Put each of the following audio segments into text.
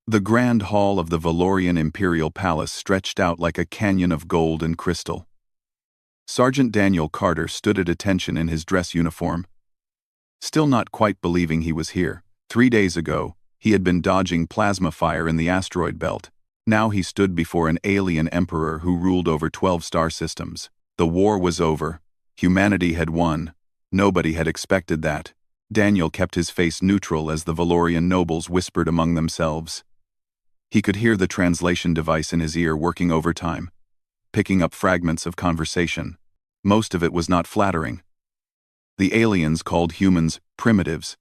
The grand hall of the Valorian Imperial Palace stretched out like a canyon of gold and crystal. Sergeant Daniel Carter stood at attention in his dress uniform, still not quite believing he was here. 3 days ago, he had been dodging plasma fire in the asteroid belt. Now he stood before an alien emperor who ruled over 12 star systems. The war was over. Humanity had won. Nobody had expected that. Daniel kept his face neutral as the Valorian nobles whispered among themselves. He could hear the translation device in his ear working overtime, picking up fragments of conversation. Most of it was not flattering. The aliens called humans primitives,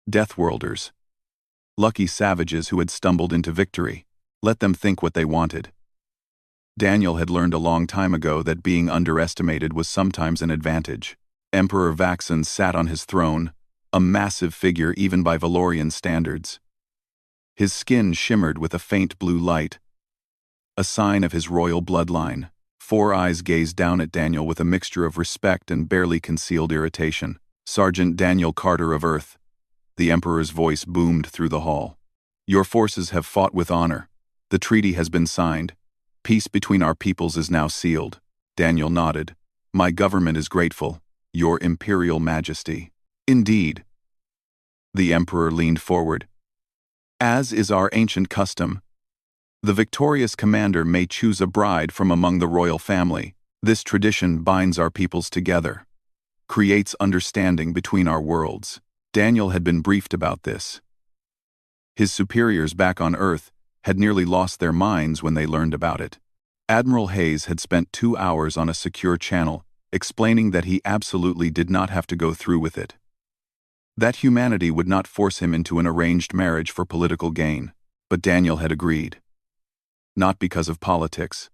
deathworlders, lucky savages who had stumbled into victory. Let them think what they wanted. Daniel had learned a long time ago that being underestimated was sometimes an advantage. Emperor Vaxon sat on his throne, a massive figure even by Valorian standards. His skin shimmered with a faint blue light, a sign of his royal bloodline. 4 eyes gazed down at Daniel with a mixture of respect and barely concealed irritation. Sergeant Daniel Carter of Earth. The Emperor's voice boomed through the hall. Your forces have fought with honor. The treaty has been signed. Peace between our peoples is now sealed. Daniel nodded. My government is grateful, Your Imperial Majesty. Indeed. The Emperor leaned forward. As is our ancient custom, the victorious commander may choose a bride from among the royal family. This tradition binds our peoples together, creates understanding between our worlds. Daniel had been briefed about this. His superiors back on Earth had nearly lost their minds when they learned about it. Admiral Hayes had spent 2 hours on a secure channel, explaining that he absolutely did not have to go through with it. That humanity would not force him into an arranged marriage for political gain. But Daniel had agreed. Not because of politics,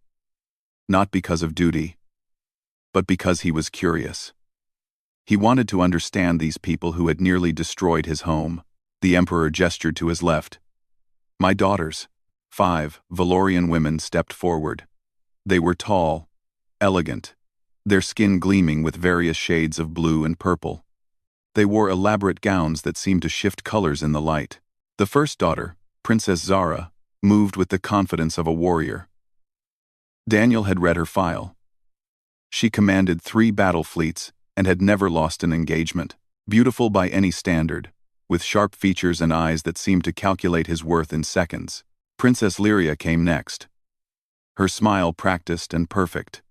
not because of duty, but because he was curious. He wanted to understand these people who had nearly destroyed his home. The Emperor gestured to his left. My daughters. 5 Valorian women stepped forward. They were tall, elegant, their skin gleaming with various shades of blue and purple. They wore elaborate gowns that seemed to shift colors in the light. The first daughter, Princess Zara, moved with the confidence of a warrior. Daniel had read her file. She commanded 3 battle fleets and had never lost an engagement. Beautiful by any standard, with sharp features and eyes that seemed to calculate his worth in seconds. Princess Lyria came next. Her smile practiced and perfect.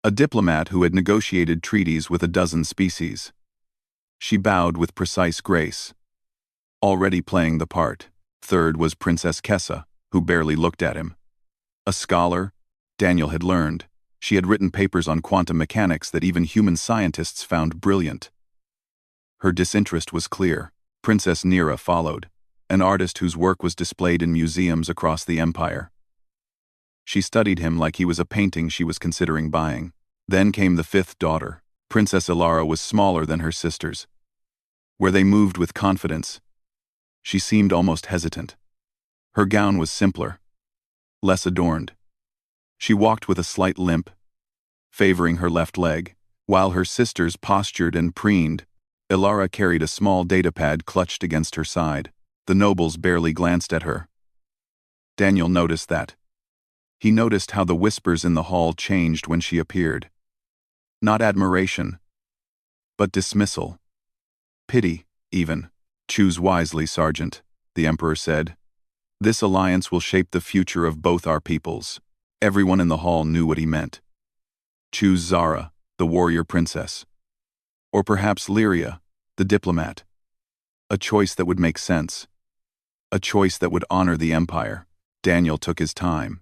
A diplomat who had negotiated treaties with a dozen species. She bowed with precise grace, already playing the part. Third was Princess Kessa, who barely looked at him. A scholar, Daniel had learned. She had written papers on quantum mechanics that even human scientists found brilliant. Her disinterest was clear. Princess Nira followed, an artist whose work was displayed in museums across the empire. She studied him like he was a painting she was considering buying. Then came the 5th daughter. Princess Ilara was smaller than her sisters. Where they moved with confidence, she seemed almost hesitant. Her gown was simpler, less adorned. She walked with a slight limp, favoring her left leg, while her sisters postured and preened. Ilara carried a small datapad clutched against her side. The nobles barely glanced at her. Daniel noticed that. He noticed how the whispers in the hall changed when she appeared. Not admiration, but dismissal. Pity, even. Choose wisely, Sergeant, the Emperor said. This alliance will shape the future of both our peoples. Everyone in the hall knew what he meant. Choose Zara, the warrior princess. Or perhaps Lyria, the diplomat. A choice that would make sense. A choice that would honor the Empire. Daniel took his time.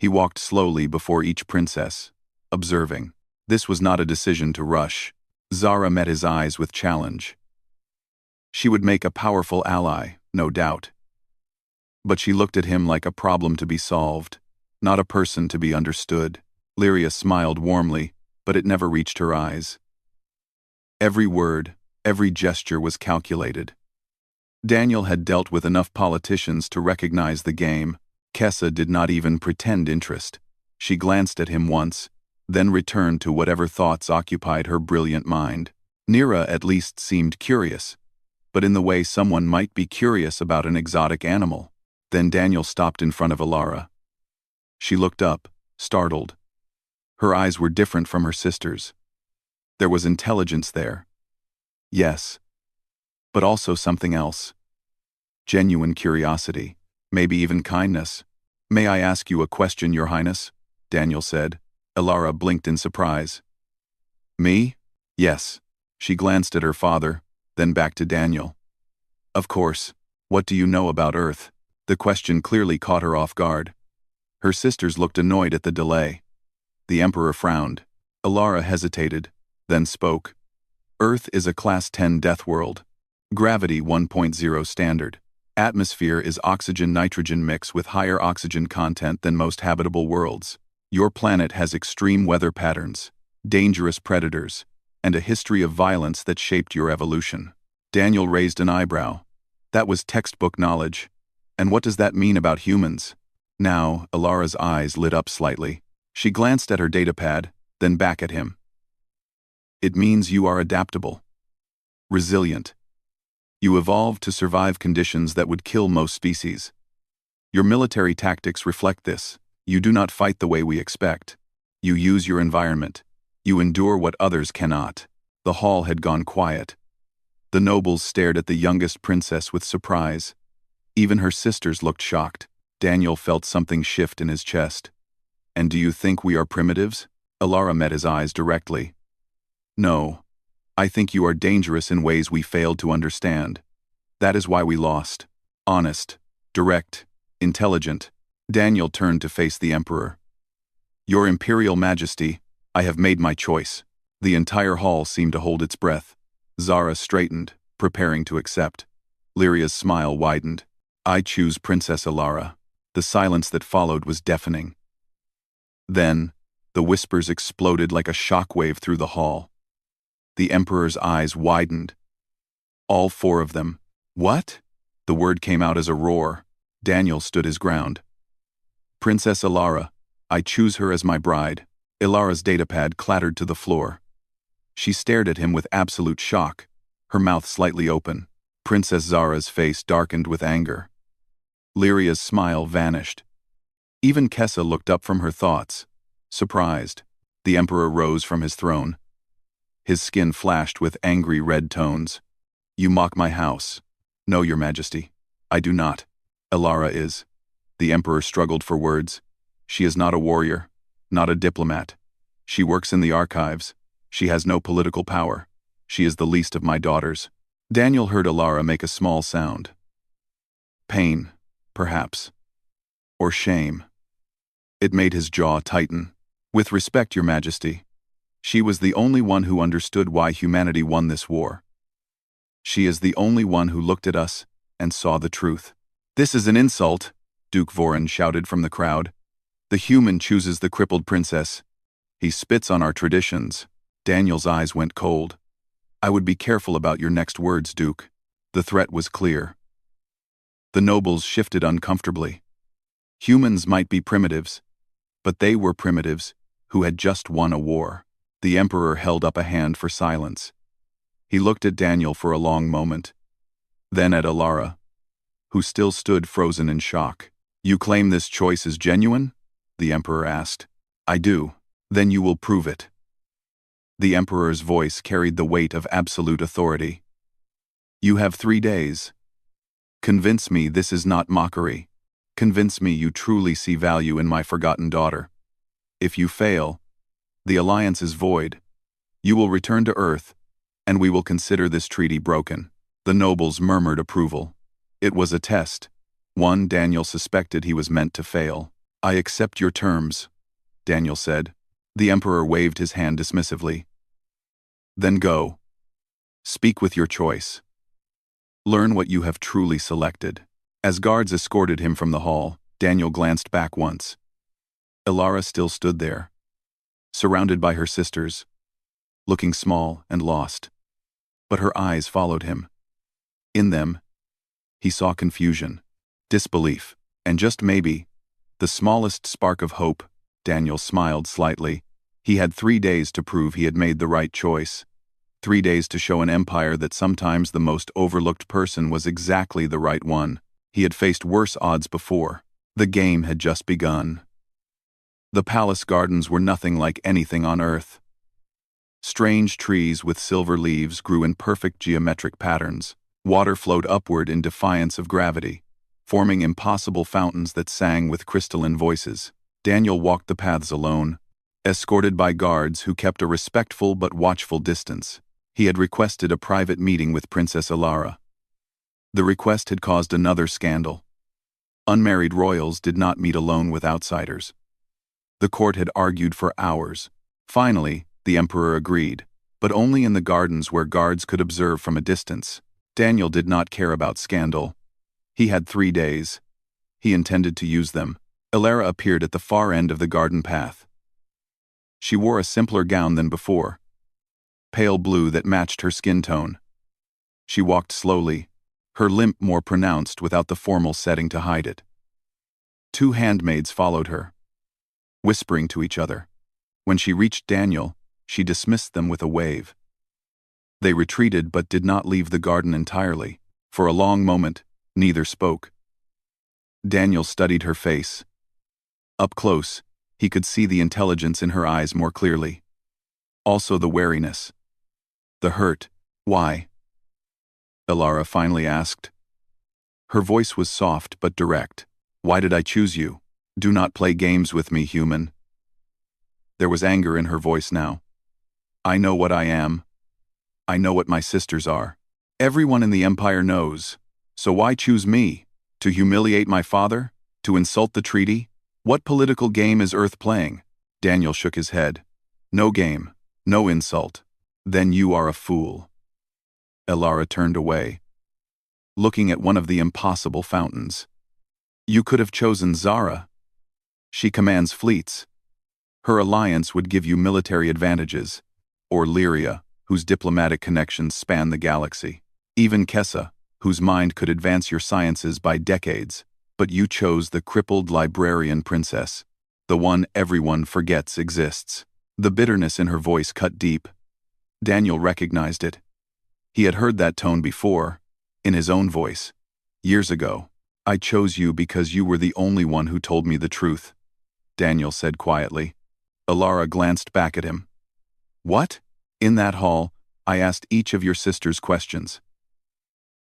He walked slowly before each princess, observing. This was not a decision to rush. Zara met his eyes with challenge. She would make a powerful ally, no doubt. But she looked at him like a problem to be solved, not a person to be understood. Lyria smiled warmly, but it never reached her eyes. Every word, every gesture was calculated. Daniel had dealt with enough politicians to recognize the game. Kessa did not even pretend interest. She glanced at him once, then returned to whatever thoughts occupied her brilliant mind. Nira at least seemed curious, but in the way someone might be curious about an exotic animal. Then Daniel stopped in front of Alara. She looked up, startled. Her eyes were different from her sister's. There was intelligence there. Yes. But also something else. Genuine curiosity. Maybe even kindness. "May I ask you a question, Your Highness?" Daniel said. Alara blinked in surprise. "Me?" "Yes." She glanced at her father, then back to Daniel. "Of course. What do you know about Earth?" The question clearly caught her off guard. Her sisters looked annoyed at the delay. The Emperor frowned. Alara hesitated, then spoke. "Earth is a Class 10 death world. Gravity 1.0 standard. Atmosphere is oxygen-nitrogen mix with higher oxygen content than most habitable worlds. Your planet has extreme weather patterns, dangerous predators, and a history of violence that shaped your evolution." Daniel raised an eyebrow. That was textbook knowledge. And what does that mean about humans? Now, Alara's eyes lit up slightly. She glanced at her datapad, then back at him. "It means you are adaptable. Resilient. You evolved to survive conditions that would kill most species. Your military tactics reflect this. You do not fight the way we expect. You use your environment. You endure what others cannot." The hall had gone quiet. The nobles stared at the youngest princess with surprise. Even her sisters looked shocked. Daniel felt something shift in his chest. "And do you think we are primitives?" Alara met his eyes directly. "No. I think you are dangerous in ways we failed to understand. That is why we lost. Honest, direct, intelligent." Daniel turned to face the Emperor. "Your Imperial Majesty, I have made my choice." The entire hall seemed to hold its breath. Zara straightened, preparing to accept. Lyria's smile widened. "I choose Princess Alara." The silence that followed was deafening. Then, the whispers exploded like a shockwave through the hall. The Emperor's eyes widened. All four of them. "What?" The word came out as a roar. Daniel stood his ground. "Princess Alara, I choose her as my bride." Alara's datapad clattered to the floor. She stared at him with absolute shock, her mouth slightly open. Princess Zara's face darkened with anger. Lyria's smile vanished. Even Kessa looked up from her thoughts, surprised. The Emperor rose from his throne. His skin flashed with angry red tones. "You mock my house." "No, Your Majesty. I do not. Alara is." The Emperor struggled for words. "She is not a warrior, not a diplomat. She works in the archives. She has no political power. She is the least of my daughters." Daniel heard Alara make a small sound. Pain, perhaps. Or shame. It made his jaw tighten. "With respect, Your Majesty, she was the only one who understood why humanity won this war. She is the only one who looked at us and saw the truth." "This is an insult," Duke Voron shouted from the crowd. "The human chooses the crippled princess. He spits on our traditions." Daniel's eyes went cold. "I would be careful about your next words, Duke." The threat was clear. The nobles shifted uncomfortably. Humans might be primitives, but they were primitives who had just won a war. The Emperor held up a hand for silence. He looked at Daniel for a long moment, then at Alara, who still stood frozen in shock. "You claim this choice is genuine?" the Emperor asked. "I do." "Then you will prove it." The Emperor's voice carried the weight of absolute authority. "You have 3 days. Convince me this is not mockery. Convince me you truly see value in my forgotten daughter. If you fail, the alliance is void. You will return to Earth, and we will consider this treaty broken." The nobles murmured approval. It was a test. One Daniel suspected he was meant to fail. "I accept your terms," Daniel said. The Emperor waved his hand dismissively. "Then go. Speak with your choice. Learn what you have truly selected." As guards escorted him from the hall, Daniel glanced back once. Alara still stood there, surrounded by her sisters, looking small and lost. But her eyes followed him. In them, he saw confusion, disbelief, and just maybe, the smallest spark of hope. Daniel smiled slightly. He had 3 days to prove he had made the right choice. 3 days to show an empire that sometimes the most overlooked person was exactly the right one. He had faced worse odds before. The game had just begun. The palace gardens were nothing like anything on Earth. Strange trees with silver leaves grew in perfect geometric patterns. Water flowed upward in defiance of gravity, forming impossible fountains that sang with crystalline voices. Daniel walked the paths alone, escorted by guards who kept a respectful but watchful distance. He had requested a private meeting with Princess Ilara. The request had caused another scandal. Unmarried royals did not meet alone with outsiders. The court had argued for hours. Finally, the emperor agreed, but only in the gardens where guards could observe from a distance. Daniel did not care about scandal. He had 3 days. He intended to use them. Ilara appeared at the far end of the garden path. She wore a simpler gown than before, pale blue that matched her skin tone. She walked slowly, her limp more pronounced without the formal setting to hide it. 2 handmaids followed her, whispering to each other. When she reached Daniel, she dismissed them with a wave. They retreated but did not leave the garden entirely. For a long moment, neither spoke. Daniel studied her face. Up close, he could see the intelligence in her eyes more clearly. Also the wariness. The hurt. Why? Ilara finally asked. Her voice was soft but direct. Why did I choose you? Do not play games with me, human. There was anger in her voice now. I know what I am. I know what my sisters are. Everyone in the Empire knows. So why choose me? To humiliate my father? To insult the treaty? What political game is Earth playing? Daniel shook his head. No game. No insult. Then you are a fool. Ilara turned away, looking at one of the impossible fountains. You could have chosen Zara. She commands fleets. Her alliance would give you military advantages. Or Lyria, whose diplomatic connections span the galaxy. Even Kessa, whose mind could advance your sciences by decades. But you chose the crippled librarian princess, the one everyone forgets exists. The bitterness in her voice cut deep. Daniel recognized it. He had heard that tone before, in his own voice. Years ago. I chose you because you were the only one who told me the truth, Daniel said quietly. Ilara glanced back at him. What? In that hall, I asked each of your sisters questions.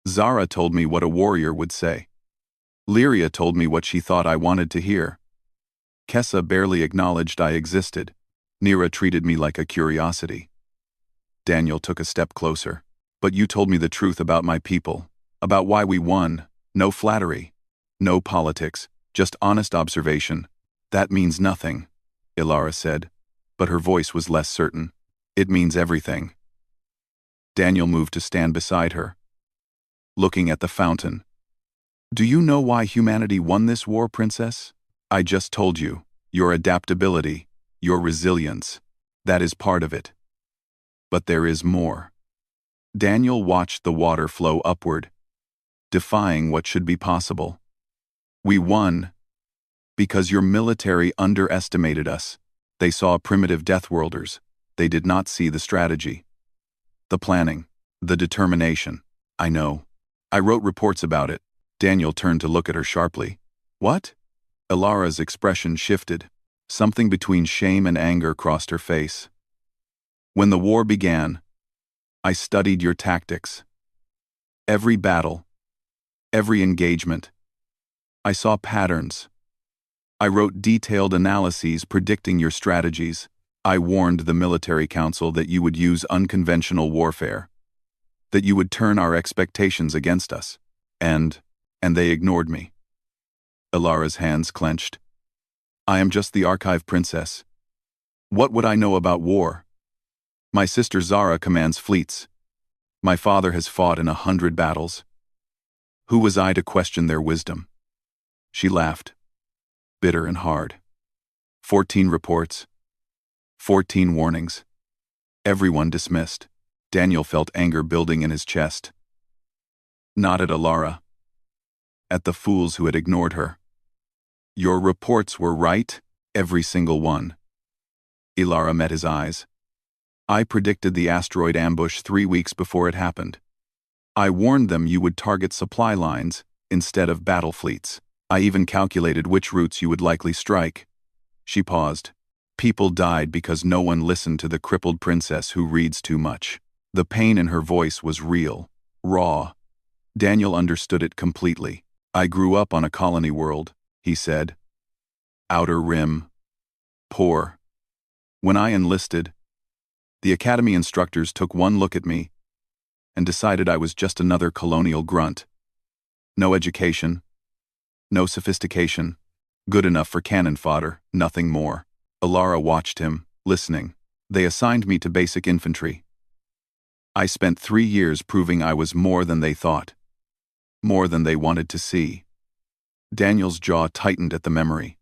Zara told me what a warrior would say. Lyria told me what she thought I wanted to hear. Kessa barely acknowledged I existed. Nira treated me like a curiosity. Daniel took a step closer. But you told me the truth about my people, about why we won. No flattery, no politics, just honest observation. That means nothing, Ilara said, but her voice was less certain. It means everything. Daniel moved to stand beside her, looking at the fountain. Do you know why humanity won this war, princess? I just told you. Your adaptability, your resilience. That is part of it. But there is more. Daniel watched the water flow upward, defying what should be possible. We won because your military underestimated us. They saw primitive deathworlders. They did not see the strategy, the planning, the determination. I know. I wrote reports about it. Daniel turned to look at her sharply. What? Ilara's expression shifted. Something between shame and anger crossed her face. When the war began, I studied your tactics. Every battle, every engagement. I saw patterns. I wrote detailed analyses predicting your strategies. I warned the military council that you would use unconventional warfare, that you would turn our expectations against us. And they ignored me. Ilara's hands clenched. I am just the archive princess. What would I know about war? My sister Zara commands fleets. My father has fought in 100 battles. Who was I to question their wisdom? She laughed, bitter and hard. 14 reports. 14 warnings. Everyone dismissed. Daniel felt anger building in his chest. Not at Ilara. At the fools who had ignored her. Your reports were right, every single one. Ilara met his eyes. I predicted the asteroid ambush 3 weeks before it happened. I warned them you would target supply lines instead of battle fleets. I even calculated which routes you would likely strike." She paused. "People died because no one listened to the crippled princess who reads too much." The pain in her voice was real, raw. Daniel understood it completely. "I grew up on a colony world," he said. "Outer Rim. Poor. When I enlisted, the academy instructors took one look at me and decided I was just another colonial grunt. No education, no sophistication, good enough for cannon fodder, nothing more." Alara watched him, listening. "They assigned me to basic infantry. I spent 3 years proving I was more than they thought, more than they wanted to see." Daniel's jaw tightened at the memory.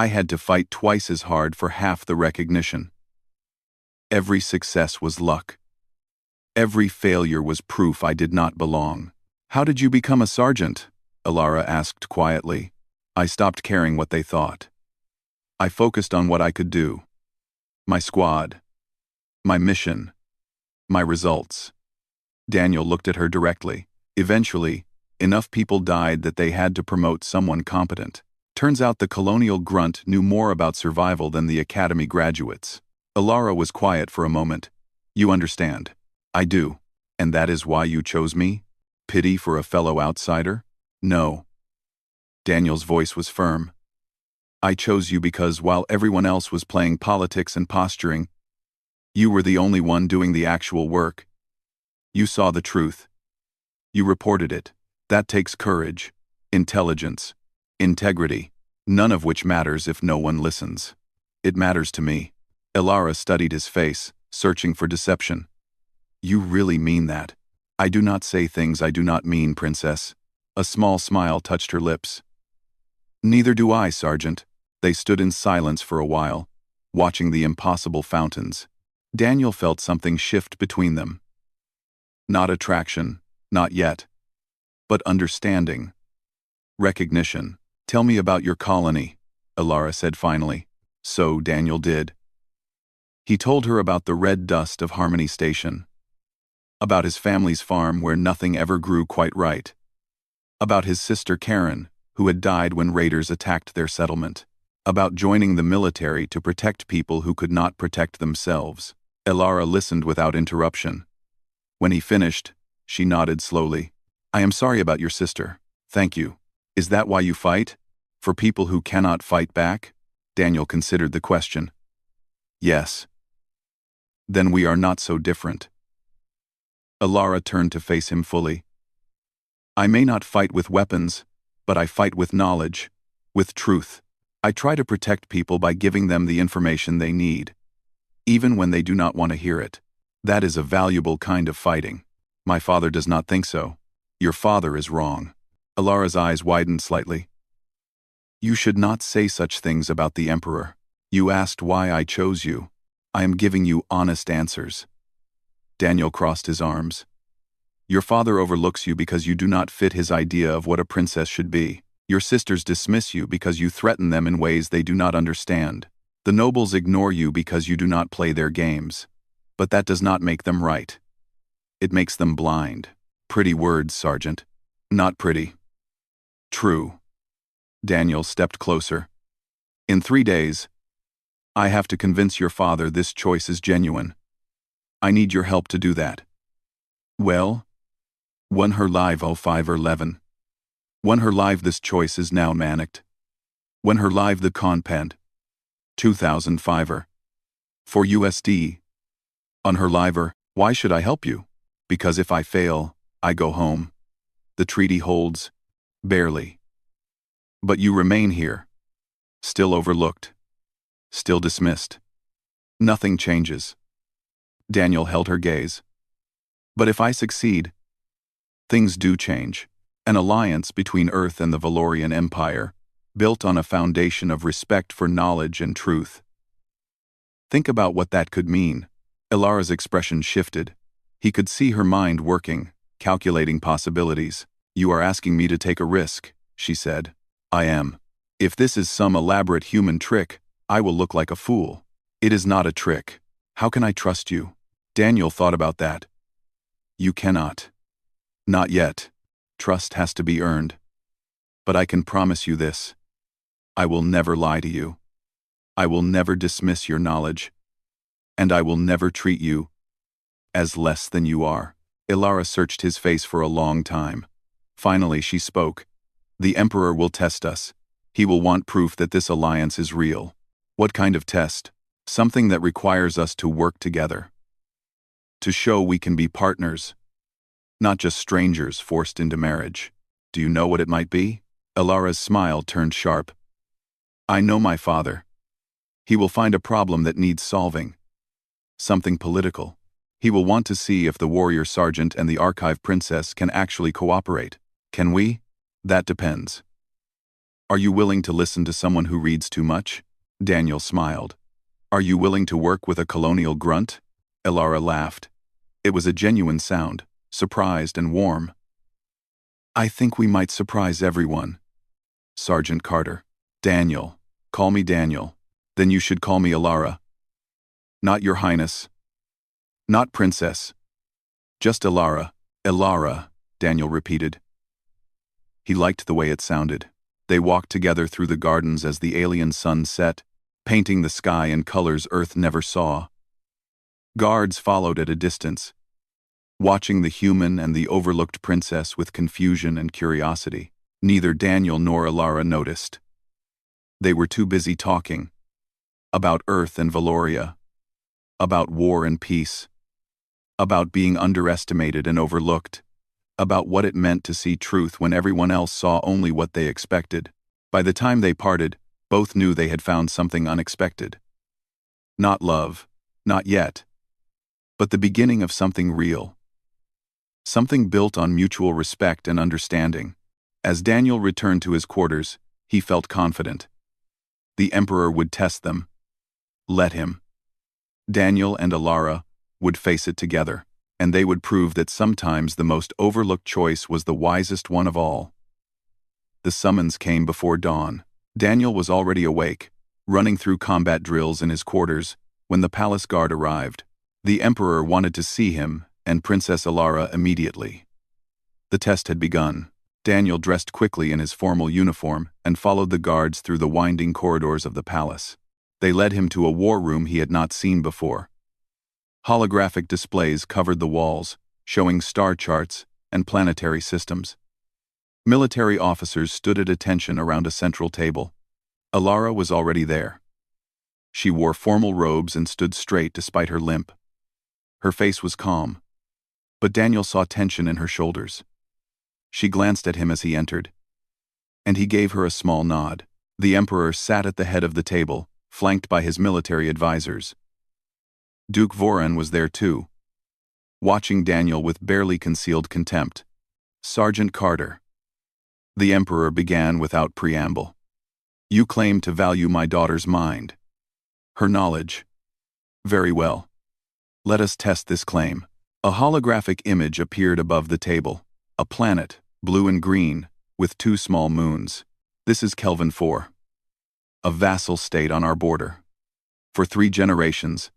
"I had to fight twice as hard for half the recognition. Every success was luck. Every failure was proof I did not belong." "How did you become a sergeant?" Alara asked quietly. "I stopped caring what they thought. I focused on what I could do. My squad. My mission. My results." Daniel looked at her directly. "Eventually, enough people died that they had to promote someone competent. Turns out the colonial grunt knew more about survival than the academy graduates." Alara was quiet for a moment. "You understand." "I do. And that is why you chose me? Pity for a fellow outsider?" "No." Daniel's voice was firm. "I chose you because while everyone else was playing politics and posturing, you were the only one doing the actual work. You saw the truth. You reported it. That takes courage, intelligence, integrity, none of which matters if no one listens." "It matters to me." Alara studied his face, searching for deception. "You really mean that?" "I do not say things I do not mean, Princess." A small smile touched her lips. "Neither do I, Sergeant." They stood in silence for a while, watching the impossible fountains. Daniel felt something shift between them. Not attraction, not yet, but understanding. Recognition. "Tell me about your colony," Alara said finally. So Daniel did. He told her about the red dust of Harmony Station, about his family's farm where nothing ever grew quite right, about his sister Karen, who had died when raiders attacked their settlement, about joining the military to protect people who could not protect themselves. Alara listened without interruption. When he finished, she nodded slowly. "I am sorry about your sister. Thank you. Is that why you fight? For people who cannot fight back?" Daniel considered the question. "Yes." "Then we are not so different." Alara turned to face him fully. "I may not fight with weapons, but I fight with knowledge, with truth. I try to protect people by giving them the information they need, even when they do not want to hear it. That is a valuable kind of fighting." "My father does not think so." "Your father is wrong." Alara's eyes widened slightly. "You should not say such things about the Emperor. You asked why I chose you. I am giving you honest answers." Daniel crossed his arms. "Your father overlooks you because you do not fit his idea of what a princess should be. Your sisters dismiss you because you threaten them in ways they do not understand. The nobles ignore you because you do not play their games. But that does not make them right. It makes them blind." "Pretty words, Sergeant." "Not pretty. True." Daniel stepped closer. "In 3 days, I have to convince your father this choice is genuine. I need your help to do that." "Well, won her live 05 or 11. Won her live this choice is now manicked. Won her live the conpent. 2005er. For USD. On her liver, why should I help you? Because if I fail, I go home. The treaty holds. Barely. But you remain here. Still overlooked. Still dismissed. Nothing changes." Daniel held her gaze. "But if I succeed, things do change. An alliance between Earth and the Valorian Empire, built on a foundation of respect for knowledge and truth. Think about what that could mean." Alara's expression shifted. He could see her mind working, calculating possibilities. "You are asking me to take a risk," she said. "I am. If this is some elaborate human trick, I will look like a fool." "It is not a trick. How can I trust you?" Daniel thought about that. "You cannot. Not yet. Trust has to be earned." But I can promise you this. I will never lie to you. I will never dismiss your knowledge. And I will never treat you as less than you are. Ilara searched his face for a long time. Finally, she spoke. The Emperor will test us. He will want proof that this alliance is real. What kind of test? Something that requires us to work together. To show we can be partners. Not just strangers forced into marriage. Do you know what it might be? Ilara's smile turned sharp. I know my father. He will find a problem that needs solving. Something political. He will want to see if the warrior sergeant and the archive princess can actually cooperate. Can we? That depends. Are you willing to listen to someone who reads too much? Daniel smiled. Are you willing to work with a colonial grunt? Ilara laughed. It was a genuine sound, surprised and warm. I think we might surprise everyone. Sergeant Carter. Daniel. Call me Daniel. Then you should call me Ilara. Not Your Highness. Not Princess. Just Ilara. Ilara, Daniel repeated. He liked the way it sounded. They walked together through the gardens as the alien sun set, painting the sky in colors Earth never saw. Guards followed at a distance, watching the human and the overlooked princess with confusion and curiosity. Neither Daniel nor Ilara noticed. They were too busy talking. About Earth and Valoria. About war and peace. About being underestimated and overlooked. About what it meant to see truth when everyone else saw only what they expected. By the time they parted, both knew they had found something unexpected. Not love, not yet. But the beginning of something real. Something built on mutual respect and understanding. As Daniel returned to his quarters, he felt confident. The Emperor would test them. Let him. Daniel and Ilara would face it together, and they would prove that sometimes the most overlooked choice was the wisest one of all. The summons came before dawn. Daniel was already awake, running through combat drills in his quarters, when the palace guard arrived. The Emperor wanted to see him and Princess Ilara immediately. The test had begun. Daniel dressed quickly in his formal uniform and followed the guards through the winding corridors of the palace. They led him to a war room he had not seen before. Holographic displays covered the walls, showing star charts and planetary systems. Military officers stood at attention around a central table. Ilara was already there. She wore formal robes and stood straight despite her limp. Her face was calm, but Daniel saw tension in her shoulders. She glanced at him as he entered, and he gave her a small nod. The Emperor sat at the head of the table, flanked by his military advisors. Duke Voran was there too, watching Daniel with barely concealed contempt. Sergeant Carter. The Emperor began without preamble. You claim to value my daughter's mind. Her knowledge. Very well. Let us test this claim. A holographic image appeared above the table. A planet, blue and green, with 2 small moons. This is Kelvin 4. A vassal state on our border. For 3 generations,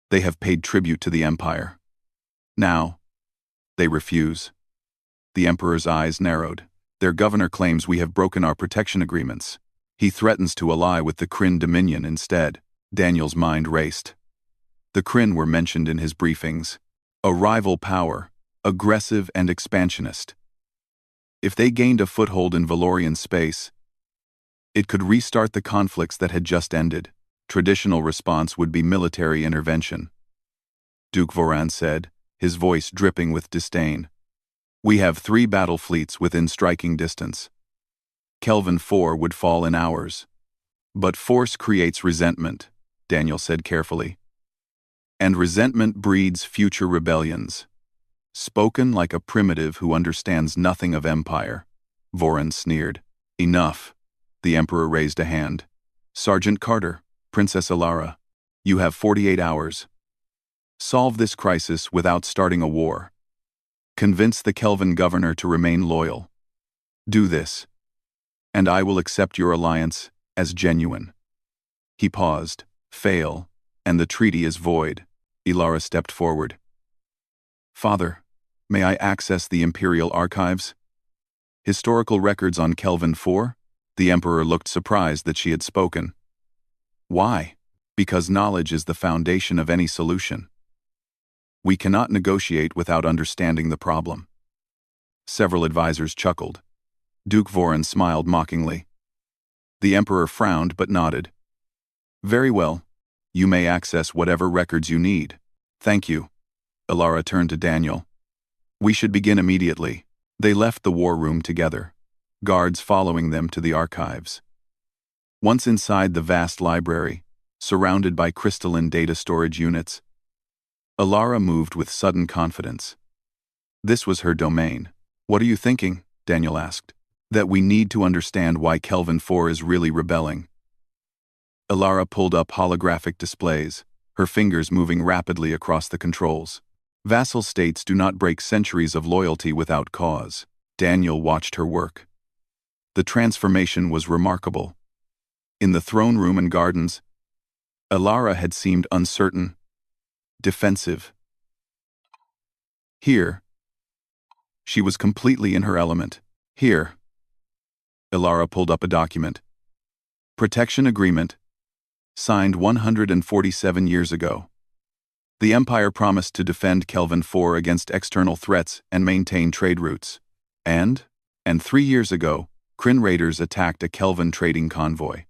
they have paid tribute to the Empire. Now, they refuse. The Emperor's eyes narrowed. Their governor claims we have broken our protection agreements. He threatens to ally with the Kryn Dominion instead. Daniel's mind raced. The Kryn were mentioned in his briefings. A rival power, aggressive and expansionist. If they gained a foothold in Valorian space, it could restart the conflicts that had just ended. Traditional response would be military intervention. Duke Voran said, his voice dripping with disdain. We have 3 battle fleets within striking distance. Kelvin 4 would fall in hours. But force creates resentment, Daniel said carefully. And resentment breeds future rebellions. Spoken like a primitive who understands nothing of empire. Voran sneered. Enough. The Emperor raised a hand. Sergeant Carter, Princess Ilara, you have 48 hours. Solve this crisis without starting a war. Convince the Kelvin governor to remain loyal. Do this, and I will accept your alliance as genuine. He paused. Fail, and the treaty is void. Ilara stepped forward. Father, may I access the Imperial archives? Historical records on Kelvin 4? The Emperor looked surprised that she had spoken. Why? Because knowledge is the foundation of any solution. We cannot negotiate without understanding the problem. Several advisors chuckled. Duke Voron smiled mockingly. The Emperor frowned but nodded. Very well. You may access whatever records you need. Thank you. Alara turned to Daniel. We should begin immediately. They left the war room together, guards following them to the archives. Once inside the vast library, surrounded by crystalline data storage units, Alara moved with sudden confidence. This was her domain. What are you thinking? Daniel asked. That we need to understand why Kelvin 4 is really rebelling. Alara pulled up holographic displays, her fingers moving rapidly across the controls. Vassal states do not break centuries of loyalty without cause. Daniel watched her work. The transformation was remarkable. In the throne room and gardens, Alara had seemed uncertain, defensive. Here, she was completely in her element. Here. Alara pulled up a document. Protection Agreement, signed 147 years ago. The Empire promised to defend Kelvin 4 against external threats and maintain trade routes. And 3 years ago, Kryn raiders attacked a Kelvin trading convoy.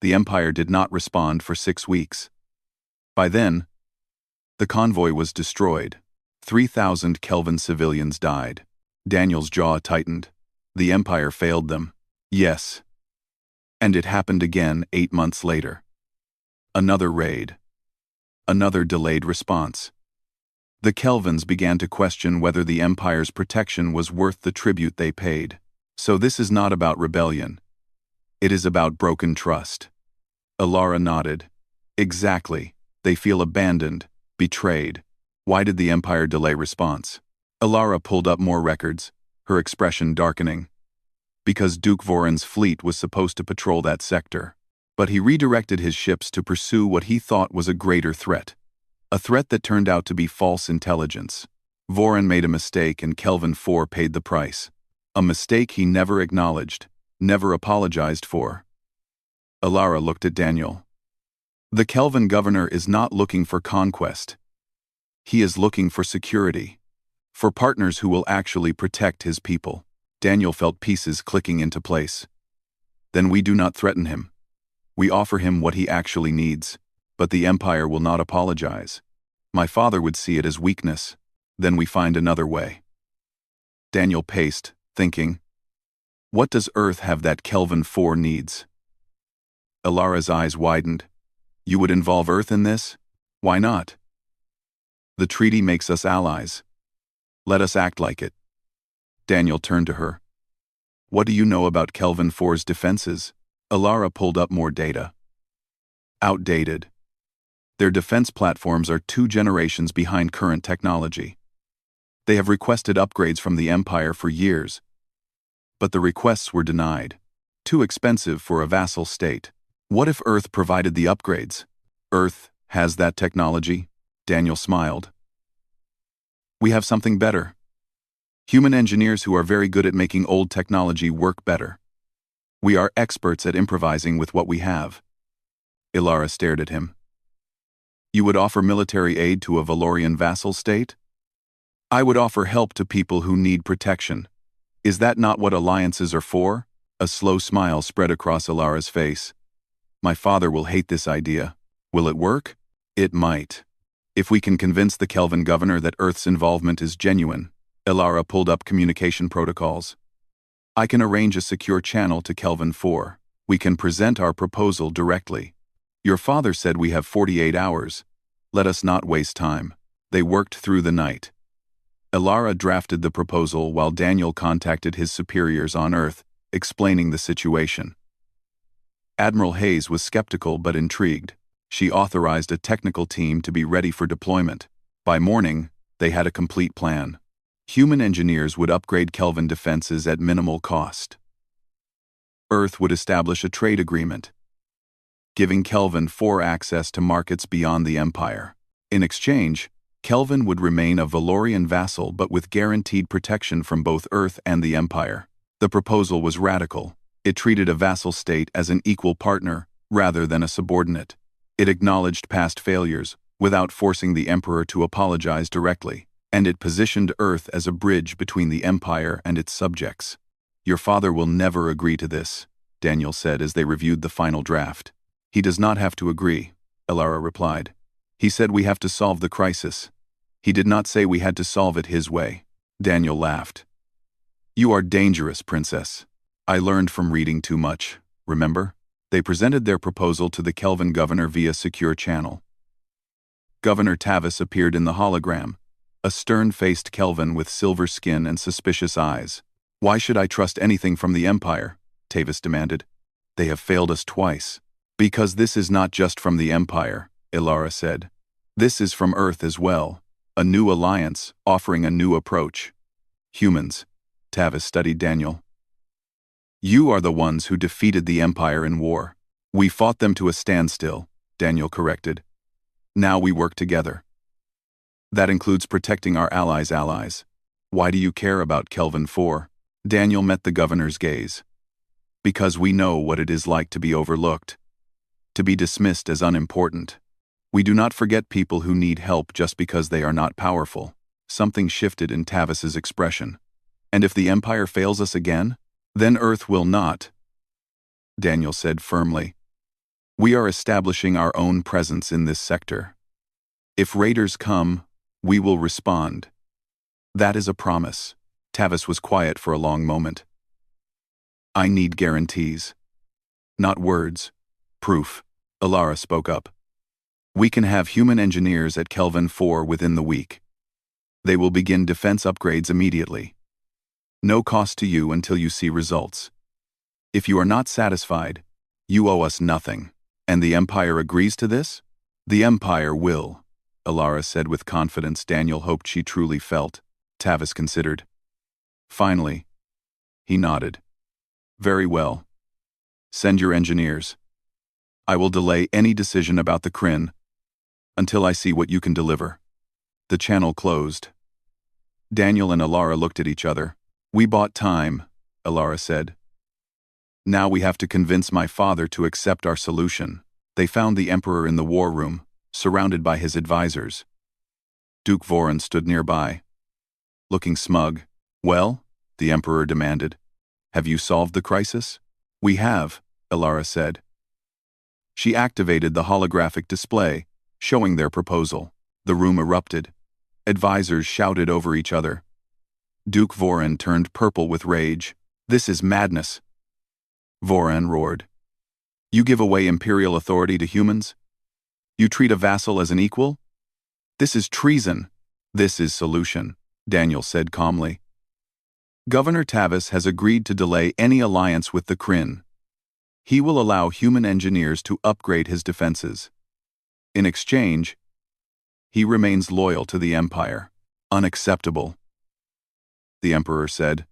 The Empire did not respond for 6 weeks. By then, the convoy was destroyed. 3,000 Kelvin civilians died. Daniel's jaw tightened. The Empire failed them. Yes. And it happened again 8 months later. Another raid. Another delayed response. The Kelvins began to question whether the Empire's protection was worth the tribute they paid. So this is not about rebellion. It is about broken trust. Alara nodded. Exactly. They feel abandoned, betrayed. Why did the Empire delay response? Alara pulled up more records, her expression darkening. Because Duke Voron's fleet was supposed to patrol that sector. But he redirected his ships to pursue what he thought was a greater threat. A threat that turned out to be false intelligence. Voron made a mistake and Kelvin 4 paid the price. A mistake he never acknowledged, never apologized for. Alara looked at Daniel. The Kelvin governor is not looking for conquest. He is looking for security. For partners who will actually protect his people. Daniel felt pieces clicking into place. Then we do not threaten him. We offer him what he actually needs, but the Empire will not apologize. My father would see it as weakness. Then we find another way. Daniel paced, thinking, what does Earth have that Kelvin 4 needs? Alara's eyes widened. You would involve Earth in this? Why not? The treaty makes us allies. Let us act like it. Daniel turned to her. What do you know about Kelvin 4's defenses? Alara pulled up more data. Outdated. Their defense platforms are 2 generations behind current technology. They have requested upgrades from the Empire for years, but the requests were denied. Too expensive for a vassal state. What if Earth provided the upgrades? Earth has that technology? Daniel smiled. We have something better. Human engineers who are very good at making old technology work better. We are experts at improvising with what we have. Alara stared at him. You would offer military aid to a Valorian vassal state? I would offer help to people who need protection. Is that not what alliances are for? A slow smile spread across Alara's face. My father will hate this idea. Will it work? It might. If we can convince the Kelvin governor that Earth's involvement is genuine. Alara pulled up communication protocols. I can arrange a secure channel to Kelvin 4. We can present our proposal directly. Your father said we have 48 hours. Let us not waste time. They worked through the night. Alara drafted the proposal while Daniel contacted his superiors on Earth, explaining the situation. Admiral Hayes was skeptical but intrigued. She authorized a technical team to be ready for deployment. By morning, they had a complete plan. Human engineers would upgrade Kelvin defenses at minimal cost. Earth would establish a trade agreement, giving Kelvin 4 access to markets beyond the Empire. In exchange, Kelvin would remain a Valorian vassal but with guaranteed protection from both Earth and the Empire. The proposal was radical. It treated a vassal state as an equal partner, rather than a subordinate. It acknowledged past failures, without forcing the emperor to apologize directly, and it positioned Earth as a bridge between the empire and its subjects. "Your father will never agree to this," Daniel said as they reviewed the final draft. "He does not have to agree," Elara replied. "He said we have to solve the crisis. He did not say we had to solve it his way." Daniel laughed. "You are dangerous, princess. I learned from reading too much, remember?" They presented their proposal to the Kelvin governor via secure channel. Governor Tavis appeared in the hologram, a stern-faced Kelvin with silver skin and suspicious eyes. "Why should I trust anything from the Empire?" Tavis demanded. "They have failed us twice." "Because this is not just from the Empire," Elara said. "This is from Earth as well, a new alliance offering a new approach." "Humans," Tavis studied Daniel. "You are the ones who defeated the Empire in war. We fought them to a standstill," Daniel corrected. "Now we work together. That includes protecting our allies' allies. Why do you care about Kelvin 4? Daniel met the governor's gaze. "Because we know what it is like to be overlooked, to be dismissed as unimportant. We do not forget people who need help just because they are not powerful." Something shifted in Tavis's expression. "And if the Empire fails us again? Then Earth will not," Daniel said firmly. "We are establishing our own presence in this sector. If raiders come, we will respond. That is a promise." Tavis was quiet for a long moment. "I need guarantees. Not words. Proof." Elara spoke up. "We can have human engineers at Kelvin 4 within the week. They will begin defense upgrades immediately. No cost to you until you see results. If you are not satisfied, you owe us nothing. And the Empire agrees to this?" "The Empire will," Elara said with confidence Daniel hoped she truly felt. Tavis considered. Finally, he nodded. "Very well. Send your engineers. I will delay any decision about the Kryn until I see what you can deliver." The channel closed. Daniel and Elara looked at each other. "We bought time," Elara said. "Now we have to convince my father to accept our solution." They found the Emperor in the war room, surrounded by his advisors. Duke Voron stood nearby, looking smug. "Well?" the Emperor demanded. "Have you solved the crisis?" "We have," Elara said. She activated the holographic display, showing their proposal. The room erupted. Advisors shouted over each other. Duke Voron turned purple with rage. "This is madness." Voron roared. "You give away imperial authority to humans? You treat a vassal as an equal? This is treason." "This is solution," Daniel said calmly. "Governor Tavis has agreed to delay any alliance with the Kryn. He will allow human engineers to upgrade his defenses. In exchange, he remains loyal to the Empire." "Unacceptable," the Emperor said,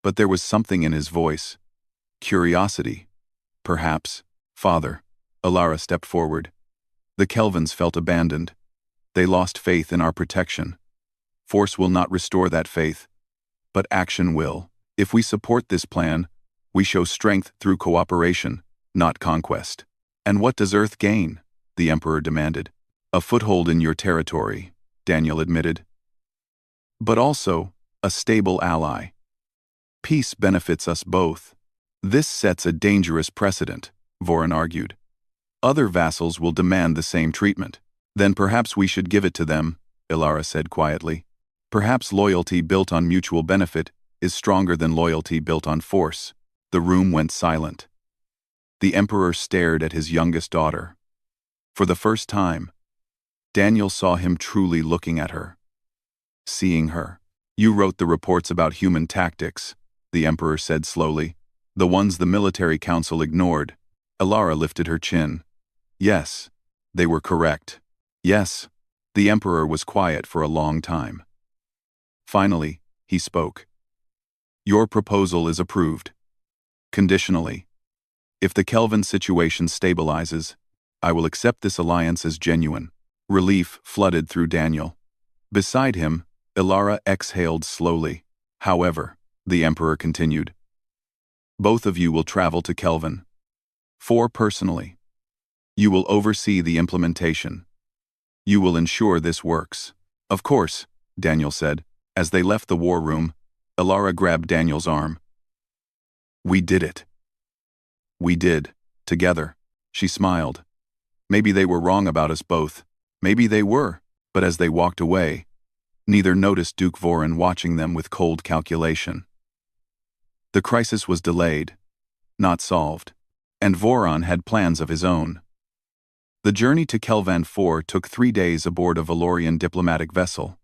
but there was something in his voice. Curiosity. "Perhaps, Father." Elara stepped forward. "The Kelvins felt abandoned. They lost faith in our protection. Force will not restore that faith, but action will. If we support this plan, we show strength through cooperation, not conquest." "And what does Earth gain?" the Emperor demanded. "A foothold in your territory," Daniel admitted. "But also, a stable ally. Peace benefits us both." "This sets a dangerous precedent," Voron argued. "Other vassals will demand the same treatment." "Then perhaps we should give it to them," Elara said quietly. "Perhaps loyalty built on mutual benefit is stronger than loyalty built on force." The room went silent. The Emperor stared at his youngest daughter. For the first time, Daniel saw him truly looking at her. Seeing her. "You wrote the reports about human tactics," the Emperor said slowly. "The ones the military council ignored." Elara lifted her chin. "Yes, they were correct." "Yes." The Emperor was quiet for a long time. Finally, he spoke. "Your proposal is approved. Conditionally. If the Kelvin situation stabilizes, I will accept this alliance as genuine." Relief flooded through Daniel. Beside him, Elara exhaled slowly. "However," the Emperor continued, Both of you will travel to Kelvin 4 personally. You will oversee the implementation. You will ensure this works. Of course, Daniel said. As they left the war room, Elara grabbed Daniel's arm. We did it. We did. Together. She smiled. Maybe they were wrong about us both. Maybe they were. But as they walked away, neither noticed Duke Voron watching them with cold calculation. The crisis was delayed, not solved, and Voron had plans of his own. The journey to Kelvan 4 took 3 days aboard a Valorian diplomatic vessel.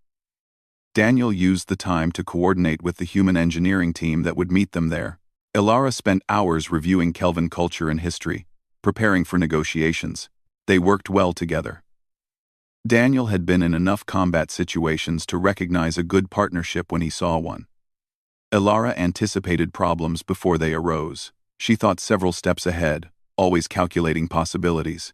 Daniel used the time to coordinate with the human engineering team that would meet them there. Elara spent hours reviewing Kelvin culture and history, preparing for negotiations. They worked well together. Daniel had been in enough combat situations to recognize a good partnership when he saw one. Elara anticipated problems before they arose. She thought several steps ahead, always calculating possibilities.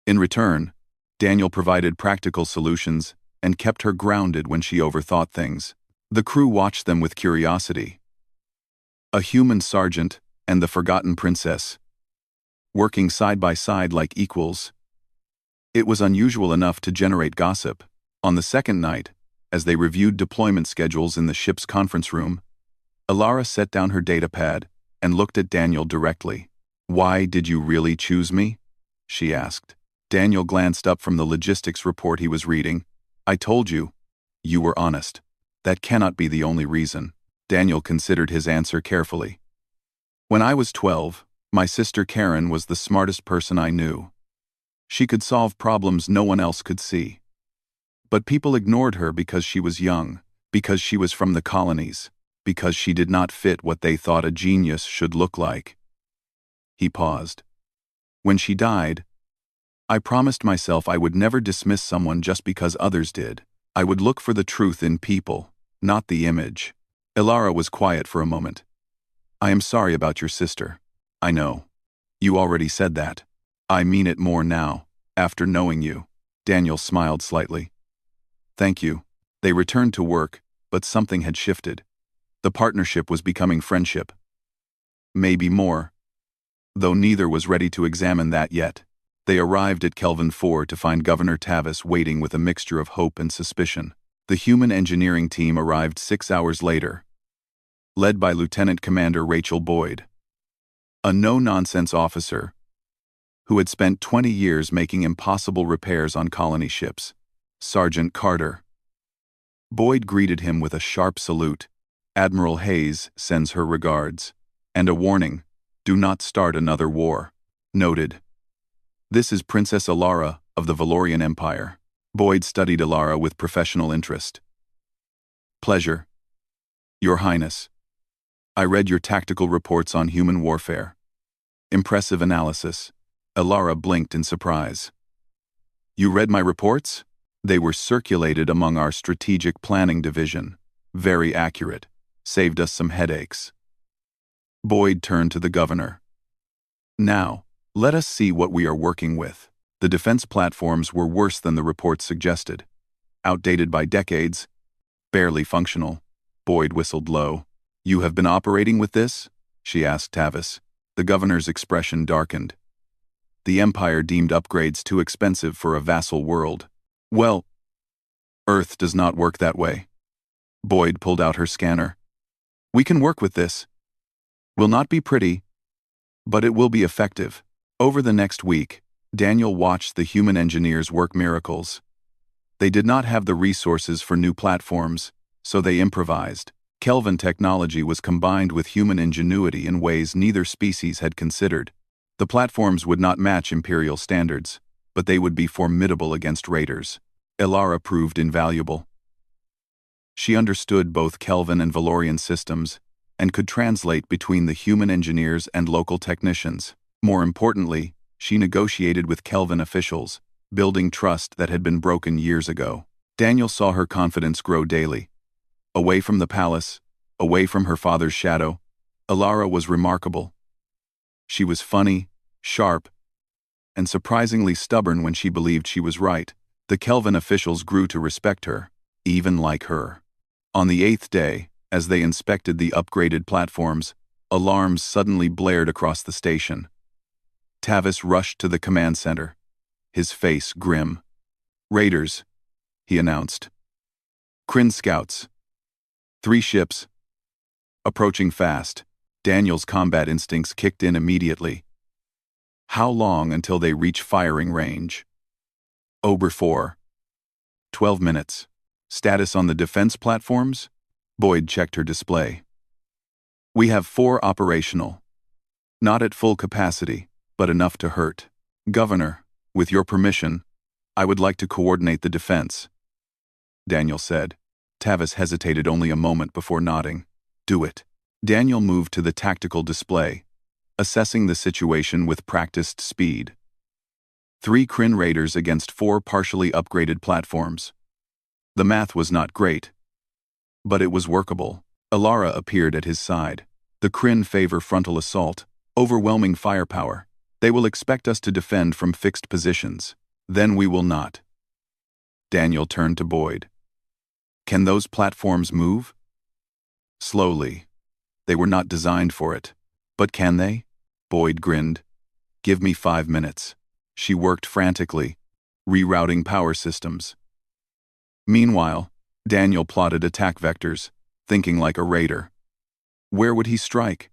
In return, Daniel provided practical solutions and kept her grounded when she overthought things. The crew watched them with curiosity. A human sergeant and the forgotten princess, working side by side like equals. It was unusual enough to generate gossip. On the second night, as they reviewed deployment schedules in the ship's conference room, Elara set down her datapad and looked at Daniel directly. "Why did you really choose me?" she asked. Daniel glanced up from the logistics report he was reading. "I told you. You were honest. That cannot be the only reason." Daniel considered his answer carefully. "When I was 12, my sister Karen was the smartest person I knew. She could solve problems no one else could see. But people ignored her because she was young, because she was from the colonies, because she did not fit what they thought a genius should look like." He paused. "When she died, I promised myself I would never dismiss someone just because others did. I would look for the truth in people, not the image." Elara was quiet for a moment. "I am sorry about your sister. I know. You already said that. I mean it more now, after knowing you." Daniel smiled slightly. "Thank you." They returned to work, but something had shifted. The partnership was becoming friendship. Maybe more. Though neither was ready to examine that yet. They arrived at Kelvin 4 to find Governor Tavis waiting with a mixture of hope and suspicion. The human engineering team arrived 6 hours later, led by Lieutenant Commander Rachel Boyd, a no-nonsense officer who had spent 20 years making impossible repairs on colony ships. Sergeant Carter. Boyd greeted him with a sharp salute. "Admiral Hayes sends her regards. And a warning, do not start another war." Noted. "This is Princess Elara of the Valorian Empire." Boyd studied Elara with professional interest. "Pleasure. Your Highness. I read your tactical reports on human warfare. Impressive analysis." Elara blinked in surprise. "You read my reports? They were circulated among our strategic planning division. Very accurate. Saved us some headaches." Boyd turned to the governor. "Now, let us see what we are working with." The defense platforms were worse than the reports suggested. Outdated by decades, barely functional. Boyd whistled low. "You have been operating with this?" she asked Tavis. The governor's expression darkened. The Empire deemed upgrades too expensive for a vassal world. "Well, Earth does not work that way." Boyd pulled out her scanner. "We can work with this. Will not be pretty, but it will be effective." Over the next week, Daniel watched the human engineers work miracles. They did not have the resources for new platforms, so they improvised. Kelvin technology was combined with human ingenuity in ways neither species had considered. The platforms would not match Imperial standards, but they would be formidable against raiders. Elara proved invaluable. She understood both Kelvin and Valorian systems, and could translate between the human engineers and local technicians. More importantly, she negotiated with Kelvin officials, building trust that had been broken years ago. Daniel saw her confidence grow daily. Away from the palace, away from her father's shadow, Elara was remarkable. She was funny, sharp, and surprisingly stubborn when she believed she was right. The Kelvin officials grew to respect her, even like her. On the 8th day, as they inspected the upgraded platforms, Alarms suddenly blared across the station. Tavis rushed to the command center, his face grim. "Raiders," he announced. "Kryn scouts. 3 ships. Approaching fast." Daniel's combat instincts kicked in immediately. "How long until they reach firing range?" "Ober 4. 12 minutes. Status on the defense platforms?" Boyd checked her display. "We have 4 operational. Not at full capacity, but enough to hurt. Governor, with your permission, I would like to coordinate the defense," Daniel said. Tavis hesitated only a moment before nodding. "Do it." Daniel moved to the tactical display, assessing the situation with practiced speed. 3 Kryn raiders against 4 partially upgraded platforms. The math was not great, but it was workable. Alara appeared at his side. "The Kryn favor frontal assault, overwhelming firepower. They will expect us to defend from fixed positions. Then we will not." Daniel turned to Boyd. "Can those platforms move?" "Slowly. They were not designed for it. But can they?" Boyd grinned. "Give me 5 minutes." She worked frantically, rerouting power systems. Meanwhile, Daniel plotted attack vectors, thinking like a raider. Where would he strike?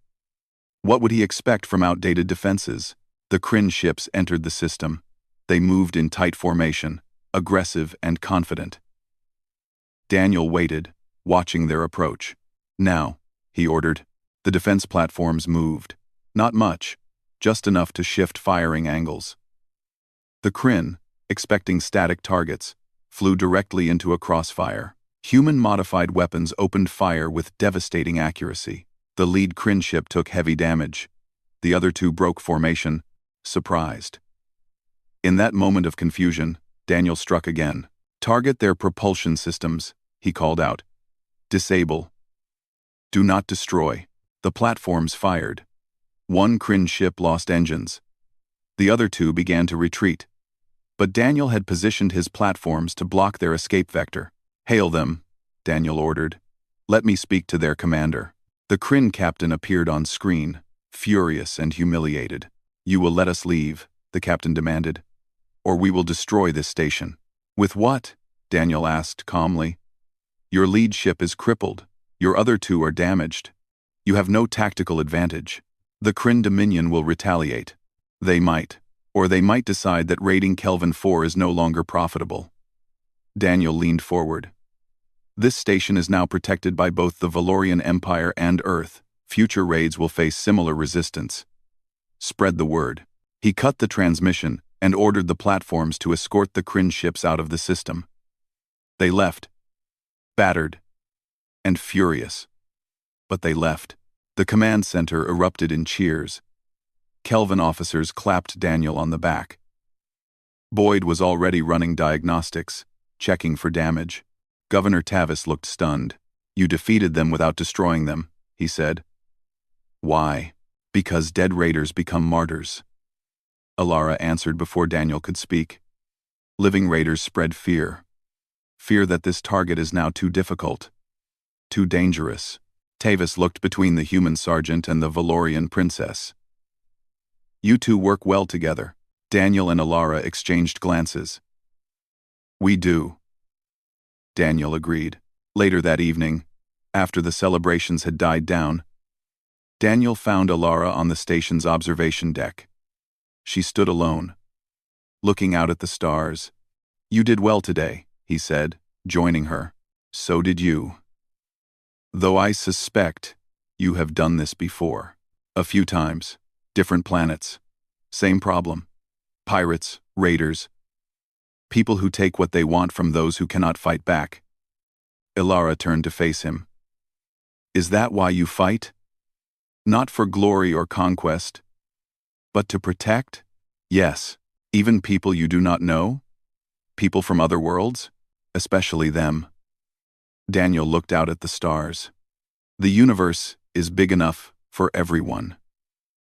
What would he expect from outdated defenses? The Kryn ships entered the system. They moved in tight formation, aggressive and confident. Daniel waited, watching their approach. "Now," he ordered. The defense platforms moved. Not much, just enough to shift firing angles. The Kryn, expecting static targets, flew directly into a crossfire. Human-modified weapons opened fire with devastating accuracy. The lead Kryn ship took heavy damage. The other 2 broke formation, surprised. In that moment of confusion, Daniel struck again. "Target their propulsion systems," he called out. "Disable. Do not destroy." The platforms fired. 1 Kryn ship lost engines. The other 2 began to retreat. But Daniel had positioned his platforms to block their escape vector. "Hail them," Daniel ordered. "Let me speak to their commander." The Kryn captain appeared on screen, furious and humiliated. "You will let us leave," the captain demanded, "or we will destroy this station." "With what?" Daniel asked calmly. "Your lead ship is crippled. Your other 2 are damaged. You have no tactical advantage. The Kryn Dominion will retaliate. They might. Or they might decide that raiding Kelvin 4 is no longer profitable." Daniel leaned forward. "This station is now protected by both the Valorian Empire and Earth. Future raids will face similar resistance. Spread the word." He cut the transmission and ordered the platforms to escort the Kryn ships out of the system. They left, battered and furious. But they left. The command center erupted in cheers. Kelvin officers clapped Daniel on the back. Boyd was already running diagnostics, checking for damage. Governor Tavis looked stunned. "You defeated them without destroying them," he said. "Why?" "Because dead raiders become martyrs," Alara answered before Daniel could speak. "Living raiders spread fear. Fear that this target is now too difficult, too dangerous." Tavis looked between the human sergeant and the Valorian princess. "You 2 work well together." Daniel and Alara exchanged glances. "We do," Daniel agreed. Later that evening, after the celebrations had died down, Daniel found Alara on the station's observation deck. She stood alone, looking out at the stars. "You did well today," he said, joining her. "So did you. Though I suspect you have done this before. A few times. Different planets. Same problem. Pirates, raiders. People who take what they want from those who cannot fight back." Alara turned to face him. "Is that why you fight? Not for glory or conquest, but to protect?" "Yes. Even people you do not know? People from other worlds? Especially them." Daniel looked out at the stars. "The universe is big enough for everyone.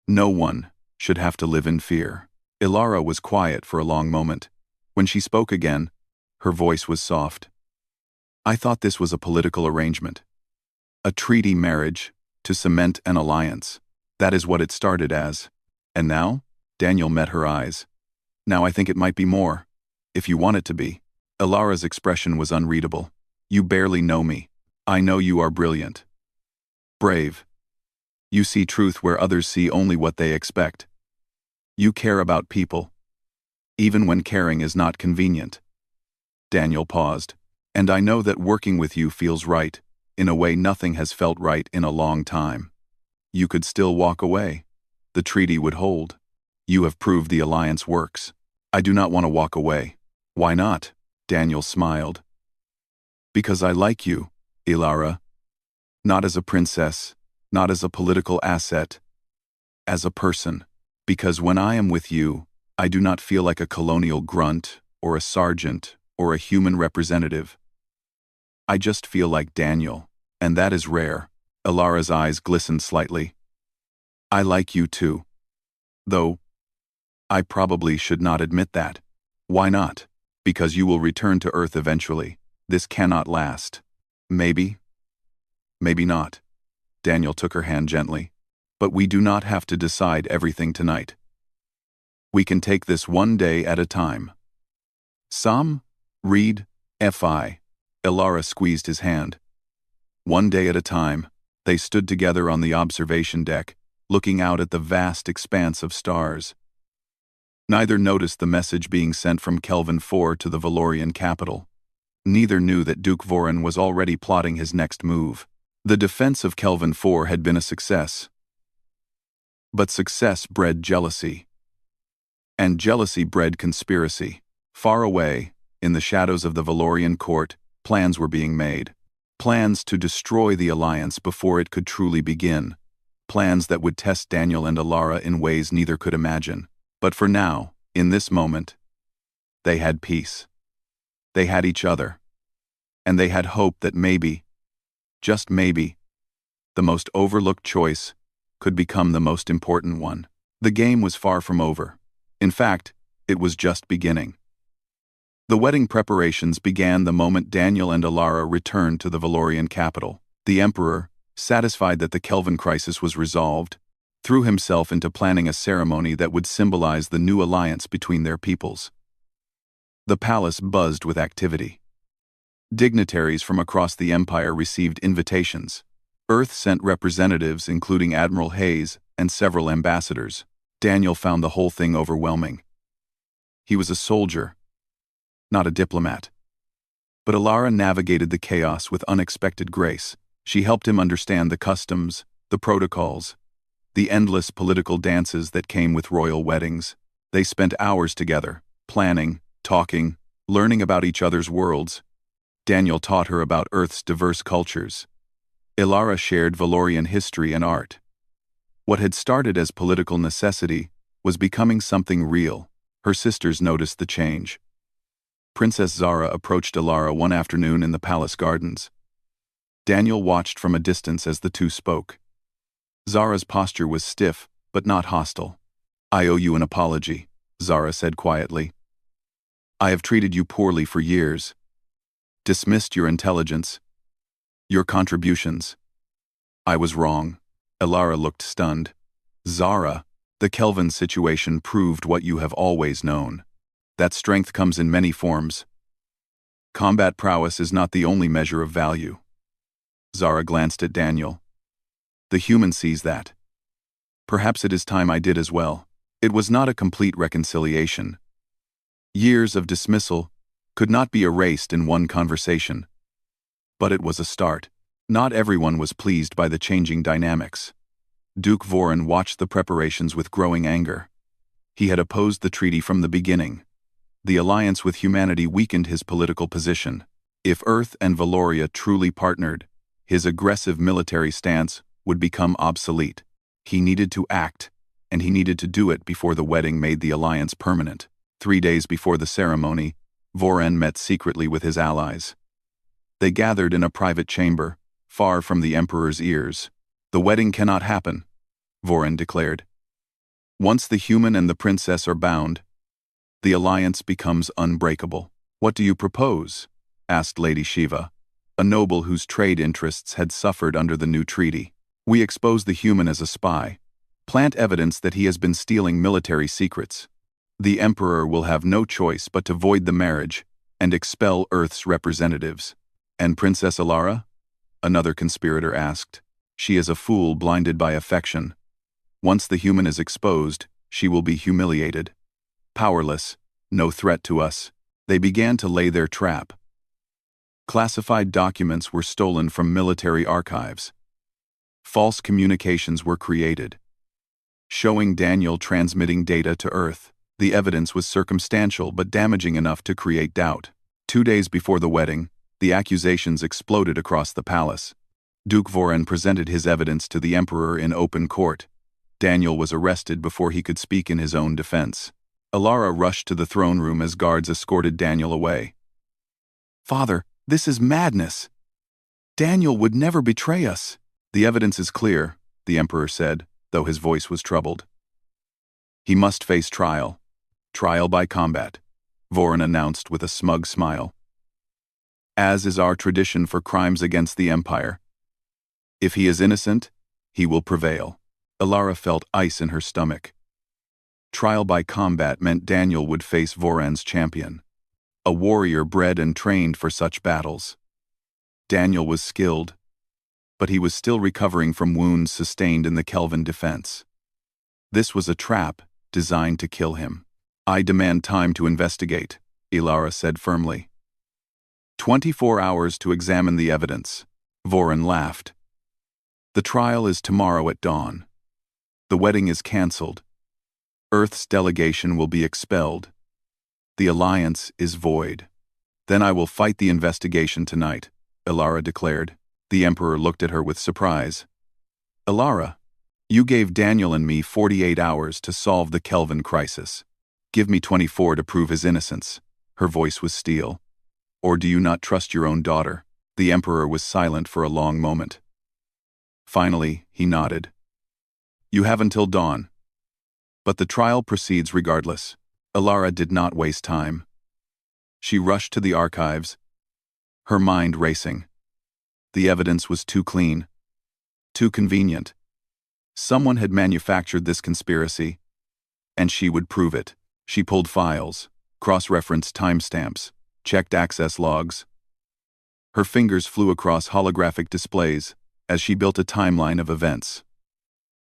No one should have to live in fear." Alara was quiet for a long moment. When she spoke again, her voice was soft. "I thought this was a political arrangement. A treaty marriage to cement an alliance. That is what it started as. And now? Daniel met her eyes. Now I think it might be more. If you want it to be. Ilara's expression was unreadable. You barely know me. I know you are brilliant. Brave. You see truth where others see only what they expect. You care about people. Even when caring is not convenient. Daniel paused. And I know that working with you feels right, in a way nothing has felt right in a long time. You could still walk away. The treaty would hold. You have proved the alliance works. I do not want to walk away. Why not? Daniel smiled. Because I like you, Ilara. Not as a princess, not as a political asset, as a person. Because when I am with you, I do not feel like a colonial grunt, or a sergeant, or a human representative. I just feel like Daniel, and that is rare. Ilara's eyes glistened slightly. I like you too. Though, I probably should not admit that. Why not? Because you will return to Earth eventually. This cannot last. Maybe. Maybe not. Daniel took her hand gently. But we do not have to decide everything tonight. We can take this one day at a time. Sam, read, Fi. Ilara squeezed his hand. One day at a time, they stood together on the observation deck, looking out at the vast expanse of stars. Neither noticed the message being sent from Kelvin IV to the Valorian capital. Neither knew that Duke Voran was already plotting his next move. The defense of Kelvin IV had been a success. But success bred jealousy. And jealousy bred conspiracy. Far away, in the shadows of the Valorian court, plans were being made. Plans to destroy the alliance before it could truly begin. Plans that would test Daniel and Ilara in ways neither could imagine. But for now, in this moment, they had peace. They had each other. And they had hope that maybe, just maybe, the most overlooked choice could become the most important one. The game was far from over. In fact, it was just beginning. The wedding preparations began the moment Daniel and Ilara returned to the Valorian capital. The Emperor, satisfied that the Kelvin crisis was resolved, threw himself into planning a ceremony that would symbolize the new alliance between their peoples. The palace buzzed with activity. Dignitaries from across the empire received invitations. Earth sent representatives including Admiral Hayes and several ambassadors. Daniel found the whole thing overwhelming. He was a soldier, not a diplomat. But Ilara navigated the chaos with unexpected grace. She helped him understand the customs, the protocols, the endless political dances that came with royal weddings. They spent hours together, planning, talking, learning about each other's worlds. Daniel taught her about Earth's diverse cultures. Ilara shared Valorian history and art. What had started as political necessity was becoming something real. Her sisters noticed the change. Princess Zara approached Ilara one afternoon in the palace gardens. Daniel watched from a distance as the two spoke. Zara's posture was stiff, but not hostile. I owe you an apology, Zara said quietly. I have treated you poorly for years. Dismissed your intelligence, your contributions. I was wrong. Ilara looked stunned. Zara, the Kelvin situation proved what you have always known. That strength comes in many forms. Combat prowess is not the only measure of value. Zara glanced at Daniel. The human sees that. Perhaps it is time I did as well. It was not a complete reconciliation. Years of dismissal could not be erased in one conversation. But it was a start. Not everyone was pleased by the changing dynamics. Duke Voran watched the preparations with growing anger. He had opposed the treaty from the beginning. The alliance with humanity weakened his political position. If Earth and Valoria truly partnered, his aggressive military stance would become obsolete. He needed to act, and he needed to do it before the wedding made the alliance permanent. 3 days before the ceremony, Voran met secretly with his allies. They gathered in a private chamber, far from the Emperor's ears. The wedding cannot happen, Voran declared. Once the human and the princess are bound, the alliance becomes unbreakable. What do you propose? Asked Lady Shiva, a noble whose trade interests had suffered under the new treaty. We expose the human as a spy, plant evidence that he has been stealing military secrets. The Emperor will have no choice but to void the marriage and expel Earth's representatives. And Princess Alara? Another conspirator asked. She is a fool blinded by affection. Once the human is exposed, she will be humiliated. Powerless, no threat to us. They began to lay their trap. Classified documents were stolen from military archives. False communications were created, showing Daniel transmitting data to Earth. The evidence was circumstantial but damaging enough to create doubt. 2 days before the wedding, the accusations exploded across the palace. Duke Voran presented his evidence to the Emperor in open court. Daniel was arrested before he could speak in his own defense. Alara rushed to the throne room as guards escorted Daniel away. "Father, this is madness. Daniel would never betray us." "The evidence is clear," the Emperor said, though his voice was troubled. "He must face trial. Trial by combat," Voran announced with a smug smile. "As is our tradition for crimes against the Empire. If he is innocent, he will prevail." Alara felt ice in her stomach. Trial by combat meant Daniel would face Voran's champion, a warrior bred and trained for such battles. Daniel was skilled, but he was still recovering from wounds sustained in the Kelvin defense. This was a trap designed to kill him. "I demand time to investigate," Alara said firmly. 24 hours to examine the evidence. Voran laughed. "The trial is tomorrow at dawn. The wedding is cancelled. Earth's delegation will be expelled. The alliance is void. Then I will fight the investigation tonight," Alara declared. The Emperor looked at her with surprise. "Alara, you gave Daniel and me 48 hours to solve the Kelvin crisis. Give me 24 to prove his innocence." Her voice was steel. "Or do you not trust your own daughter?" The Emperor was silent for a long moment. Finally, he nodded. "You have until dawn. But the trial proceeds regardless." Alara did not waste time. She rushed to the archives, her mind racing. The evidence was too clean, too convenient. Someone had manufactured this conspiracy, and she would prove it. She pulled files, cross-referenced timestamps, checked access logs. Her fingers flew across holographic displays as she built a timeline of events.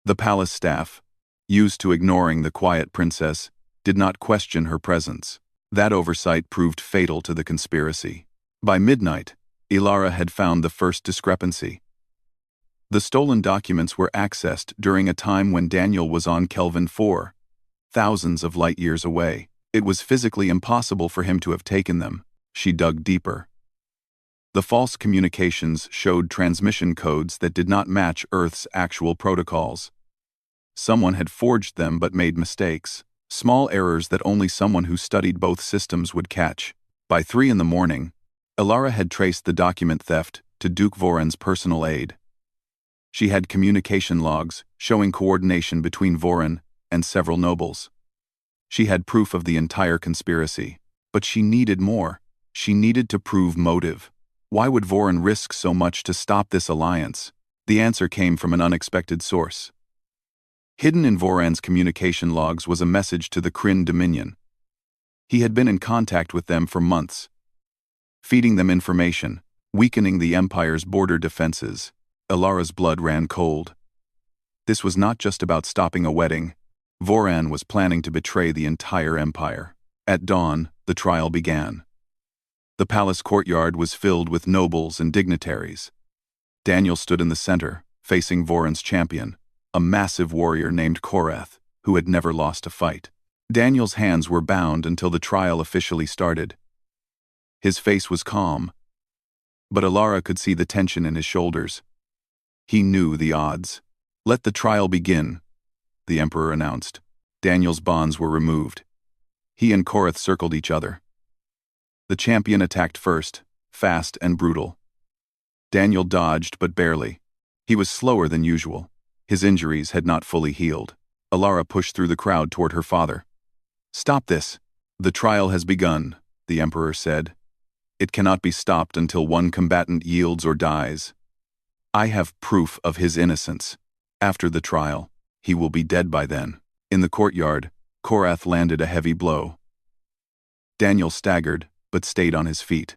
The palace staff, used to ignoring the quiet princess, did not question her presence. That oversight proved fatal to the conspiracy. By midnight, Alara had found the first discrepancy. The stolen documents were accessed during a time when Daniel was on Kelvin 4, thousands of light-years away. It was physically impossible for him to have taken them. She dug deeper. The false communications showed transmission codes that did not match Earth's actual protocols. Someone had forged them but made mistakes, small errors that only someone who studied both systems would catch. By 3 in the morning, Alara had traced the document theft to Duke Voran's personal aide. She had communication logs showing coordination between Voran and several nobles. She had proof of the entire conspiracy, but she needed more. She needed to prove motive. Why would Voran risk so much to stop this alliance? The answer came from an unexpected source. Hidden in Voran's communication logs was a message to the Kryn Dominion. He had been in contact with them for months, feeding them information, weakening the Empire's border defenses. Alara's blood ran cold. This was not just about stopping a wedding. Voran was planning to betray the entire Empire. At dawn, the trial began. The palace courtyard was filled with nobles and dignitaries. Daniel stood in the center, facing Voran's champion, a massive warrior named Korath, who had never lost a fight. Daniel's hands were bound until the trial officially started. His face was calm, but Alara could see the tension in his shoulders. He knew the odds. "Let the trial begin," the Emperor announced. Daniel's bonds were removed. He and Korath circled each other. The champion attacked first, fast and brutal. Daniel dodged, but barely. He was slower than usual. His injuries had not fully healed. Alara pushed through the crowd toward her father. "Stop this." "The trial has begun," the Emperor said. "It cannot be stopped until one combatant yields or dies." I have proof of his innocence. After the trial, he will be dead by then. In the courtyard, Korath landed a heavy blow. Daniel staggered, but stayed on his feet.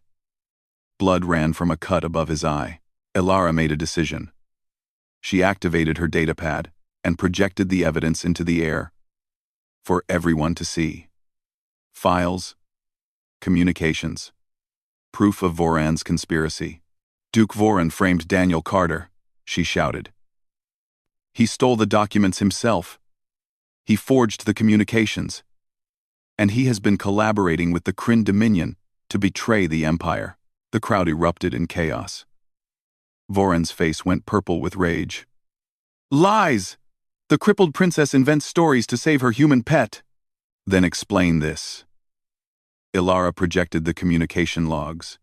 Blood ran from a cut above his eye. Elara made a decision. She activated her datapad and projected the evidence into the air for everyone to see. Files, communications, proof of Voran's conspiracy. Duke Voran framed Daniel Carter, she shouted. He stole the documents himself. He forged the communications. And he has been collaborating with the Kryn Dominion to betray the Empire. The crowd erupted in chaos. Voran's face went purple with rage. Lies! The crippled princess invents stories to save her human pet. Then explain this. Elara projected the communication logs.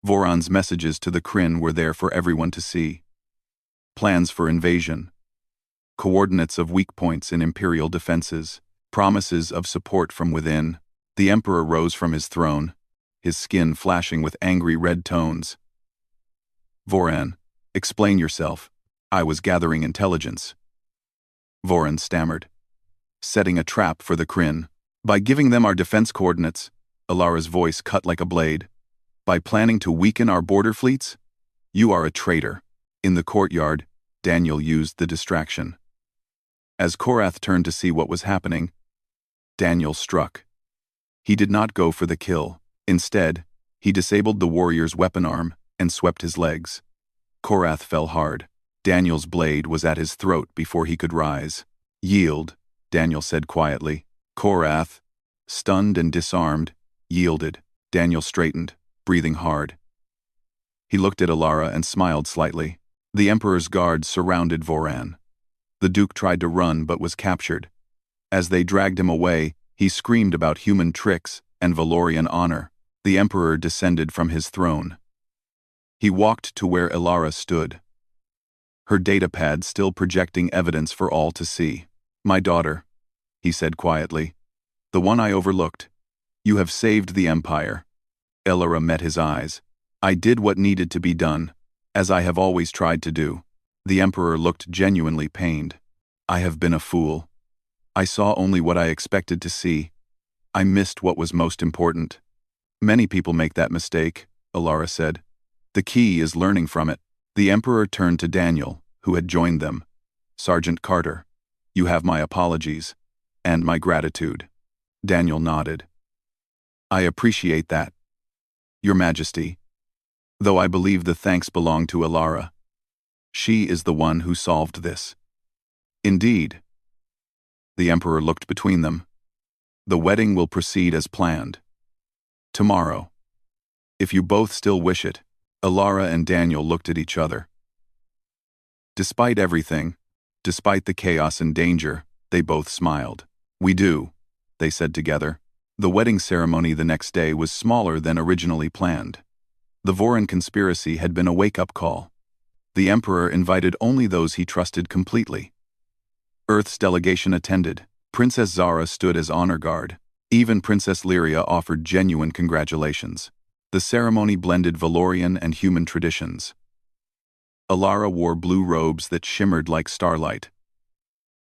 Voran's messages to the Kryn were there for everyone to see. Plans for invasion. Coordinates of weak points in Imperial defenses. Promises of support from within. The Emperor rose from his throne, his skin flashing with angry red tones. Voran, explain yourself. I was gathering intelligence. Voran stammered. Setting a trap for the Kryn. By giving them our defense coordinates, Elara's voice cut like a blade. By planning to weaken our border fleets? You are a traitor. In the courtyard, Daniel used the distraction. As Korath turned to see what was happening, Daniel struck. He did not go for the kill. Instead, he disabled the warrior's weapon arm and swept his legs. Korath fell hard. Daniel's blade was at his throat before he could rise. Yield, Daniel said quietly. Korath, stunned and disarmed, yielded. Daniel straightened, breathing hard. He looked at Elara and smiled slightly. The Emperor's guards surrounded Voran. The Duke tried to run but was captured. As they dragged him away, he screamed about human tricks and Valorian honor. The Emperor descended from his throne. He walked to where Elara stood, her datapad still projecting evidence for all to see. My daughter, he said quietly, the one I overlooked. You have saved the Empire. Elara met his eyes. I did what needed to be done, as I have always tried to do. The Emperor looked genuinely pained. I have been a fool. I saw only what I expected to see. I missed what was most important. Many people make that mistake, Elara said. The key is learning from it. The Emperor turned to Daniel, who had joined them. Sergeant Carter, you have my apologies, and my gratitude. Daniel nodded. I appreciate that, Your Majesty, though I believe the thanks belong to Elara. She is the one who solved this. Indeed. The Emperor looked between them. The wedding will proceed as planned. Tomorrow. If you both still wish it. Elara and Daniel looked at each other. Despite everything, despite the chaos and danger, they both smiled. We do, they said together. The wedding ceremony the next day was smaller than originally planned. The Voran conspiracy had been a wake-up call. The Emperor invited only those he trusted completely. Earth's delegation attended. Princess Zara stood as honor guard. Even Princess Lyria offered genuine congratulations. The ceremony blended Valorian and human traditions. Elara wore blue robes that shimmered like starlight.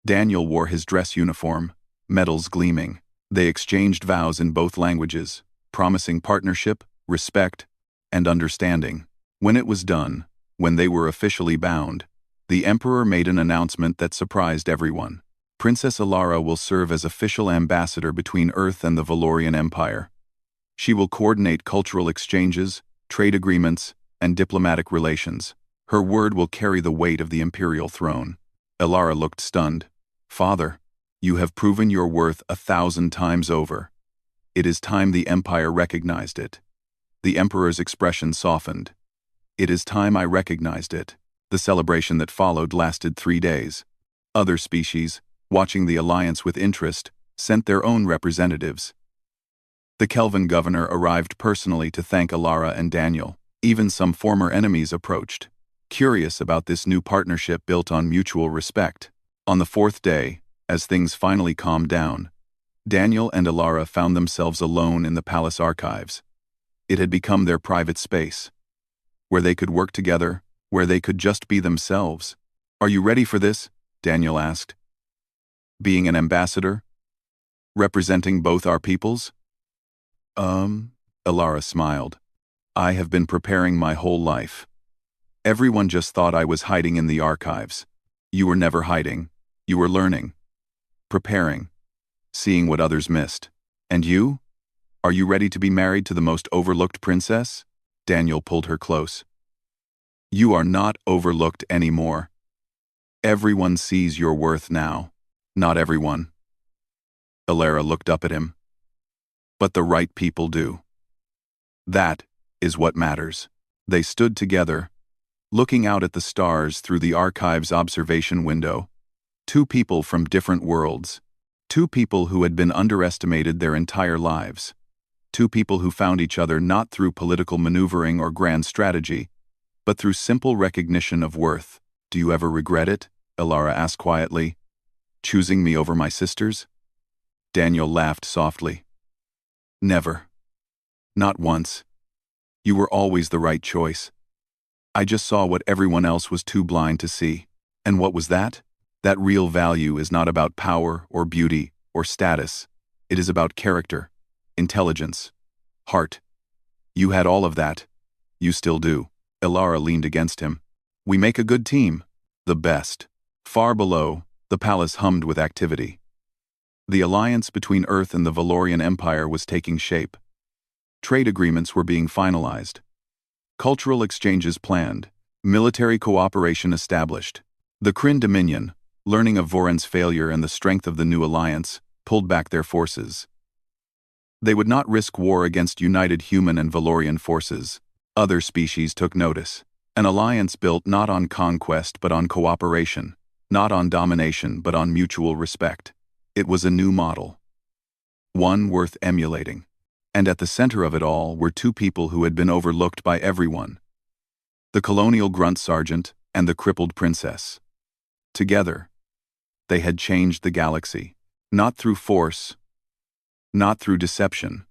Daniel wore his dress uniform, medals gleaming. They exchanged vows in both languages, promising partnership, respect, and understanding. When it was done, when they were officially bound, the Emperor made an announcement that surprised everyone. Princess Elara will serve as official ambassador between Earth and the Valorian Empire. She will coordinate cultural exchanges, trade agreements, and diplomatic relations. Her word will carry the weight of the imperial throne. Elara looked stunned. Father, you have proven your worth 1,000 times over. It is time the Empire recognized it. The Emperor's expression softened. It is time I recognized it. The celebration that followed lasted 3 days. Other species, watching the alliance with interest, sent their own representatives. The Kelvin governor arrived personally to thank Elara and Daniel. Even some former enemies approached, curious about this new partnership built on mutual respect. On the 4th day, as things finally calmed down, Daniel and Elara found themselves alone in the palace archives. It had become their private space, where they could work together, where they could just be themselves. "Are you ready for this?" Daniel asked. "Being an ambassador? Representing both our peoples?" Alara smiled. "I have been preparing my whole life. Everyone just thought I was hiding in the archives. You were never hiding. You were learning, preparing, seeing what others missed. And you? Are you ready to be married to the most overlooked princess?" Daniel pulled her close. "You are not overlooked anymore. Everyone sees your worth now." "Not everyone." Alara looked up at him. "But the right people do. That is what matters." They stood together, looking out at the stars through the archive's observation window. Two people from different worlds. Two people who had been underestimated their entire lives. Two people who found each other not through political maneuvering or grand strategy, but through simple recognition of worth. "Do you ever regret it?" Alara asked quietly. "Choosing me over my sisters?" Daniel laughed softly. "Never. Not once. You were always the right choice. I just saw what everyone else was too blind to see." "And what was that?" "That real value is not about power or beauty or status. It is about character, intelligence, heart. You had all of that. You still do." Alara leaned against him. "We make a good team. The best." Far below, the palace hummed with activity. The alliance between Earth and the Valorian Empire was taking shape. Trade agreements were being finalized. Cultural exchanges planned. Military cooperation established. The Kryn Dominion, learning of Voran's failure and the strength of the new alliance, pulled back their forces. They would not risk war against united human and Valorian forces. Other species took notice. An alliance built not on conquest but on cooperation, not on domination but on mutual respect. It was a new model. One worth emulating. And at the center of it all were two people who had been overlooked by everyone. The colonial grunt sergeant and the crippled princess. Together, they had changed the galaxy, not through force, not through deception,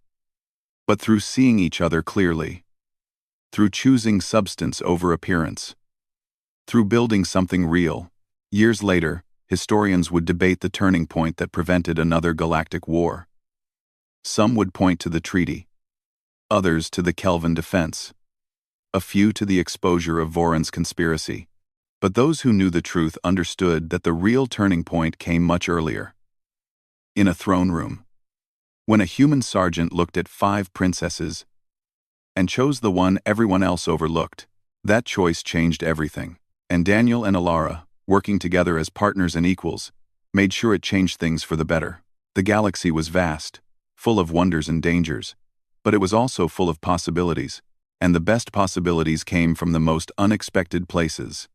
but through seeing each other clearly, through choosing substance over appearance, through building something real. Years later, historians would debate the turning point that prevented another galactic war. Some would point to the treaty, others to the Kelvin defense, a few to the exposure of Voran's conspiracy. But those who knew the truth understood that the real turning point came much earlier. In a throne room. When a human sergeant looked at 5 princesses and chose the one everyone else overlooked, that choice changed everything. And Daniel and Alara, working together as partners and equals, made sure it changed things for the better. The galaxy was vast, full of wonders and dangers, but it was also full of possibilities, and the best possibilities came from the most unexpected places.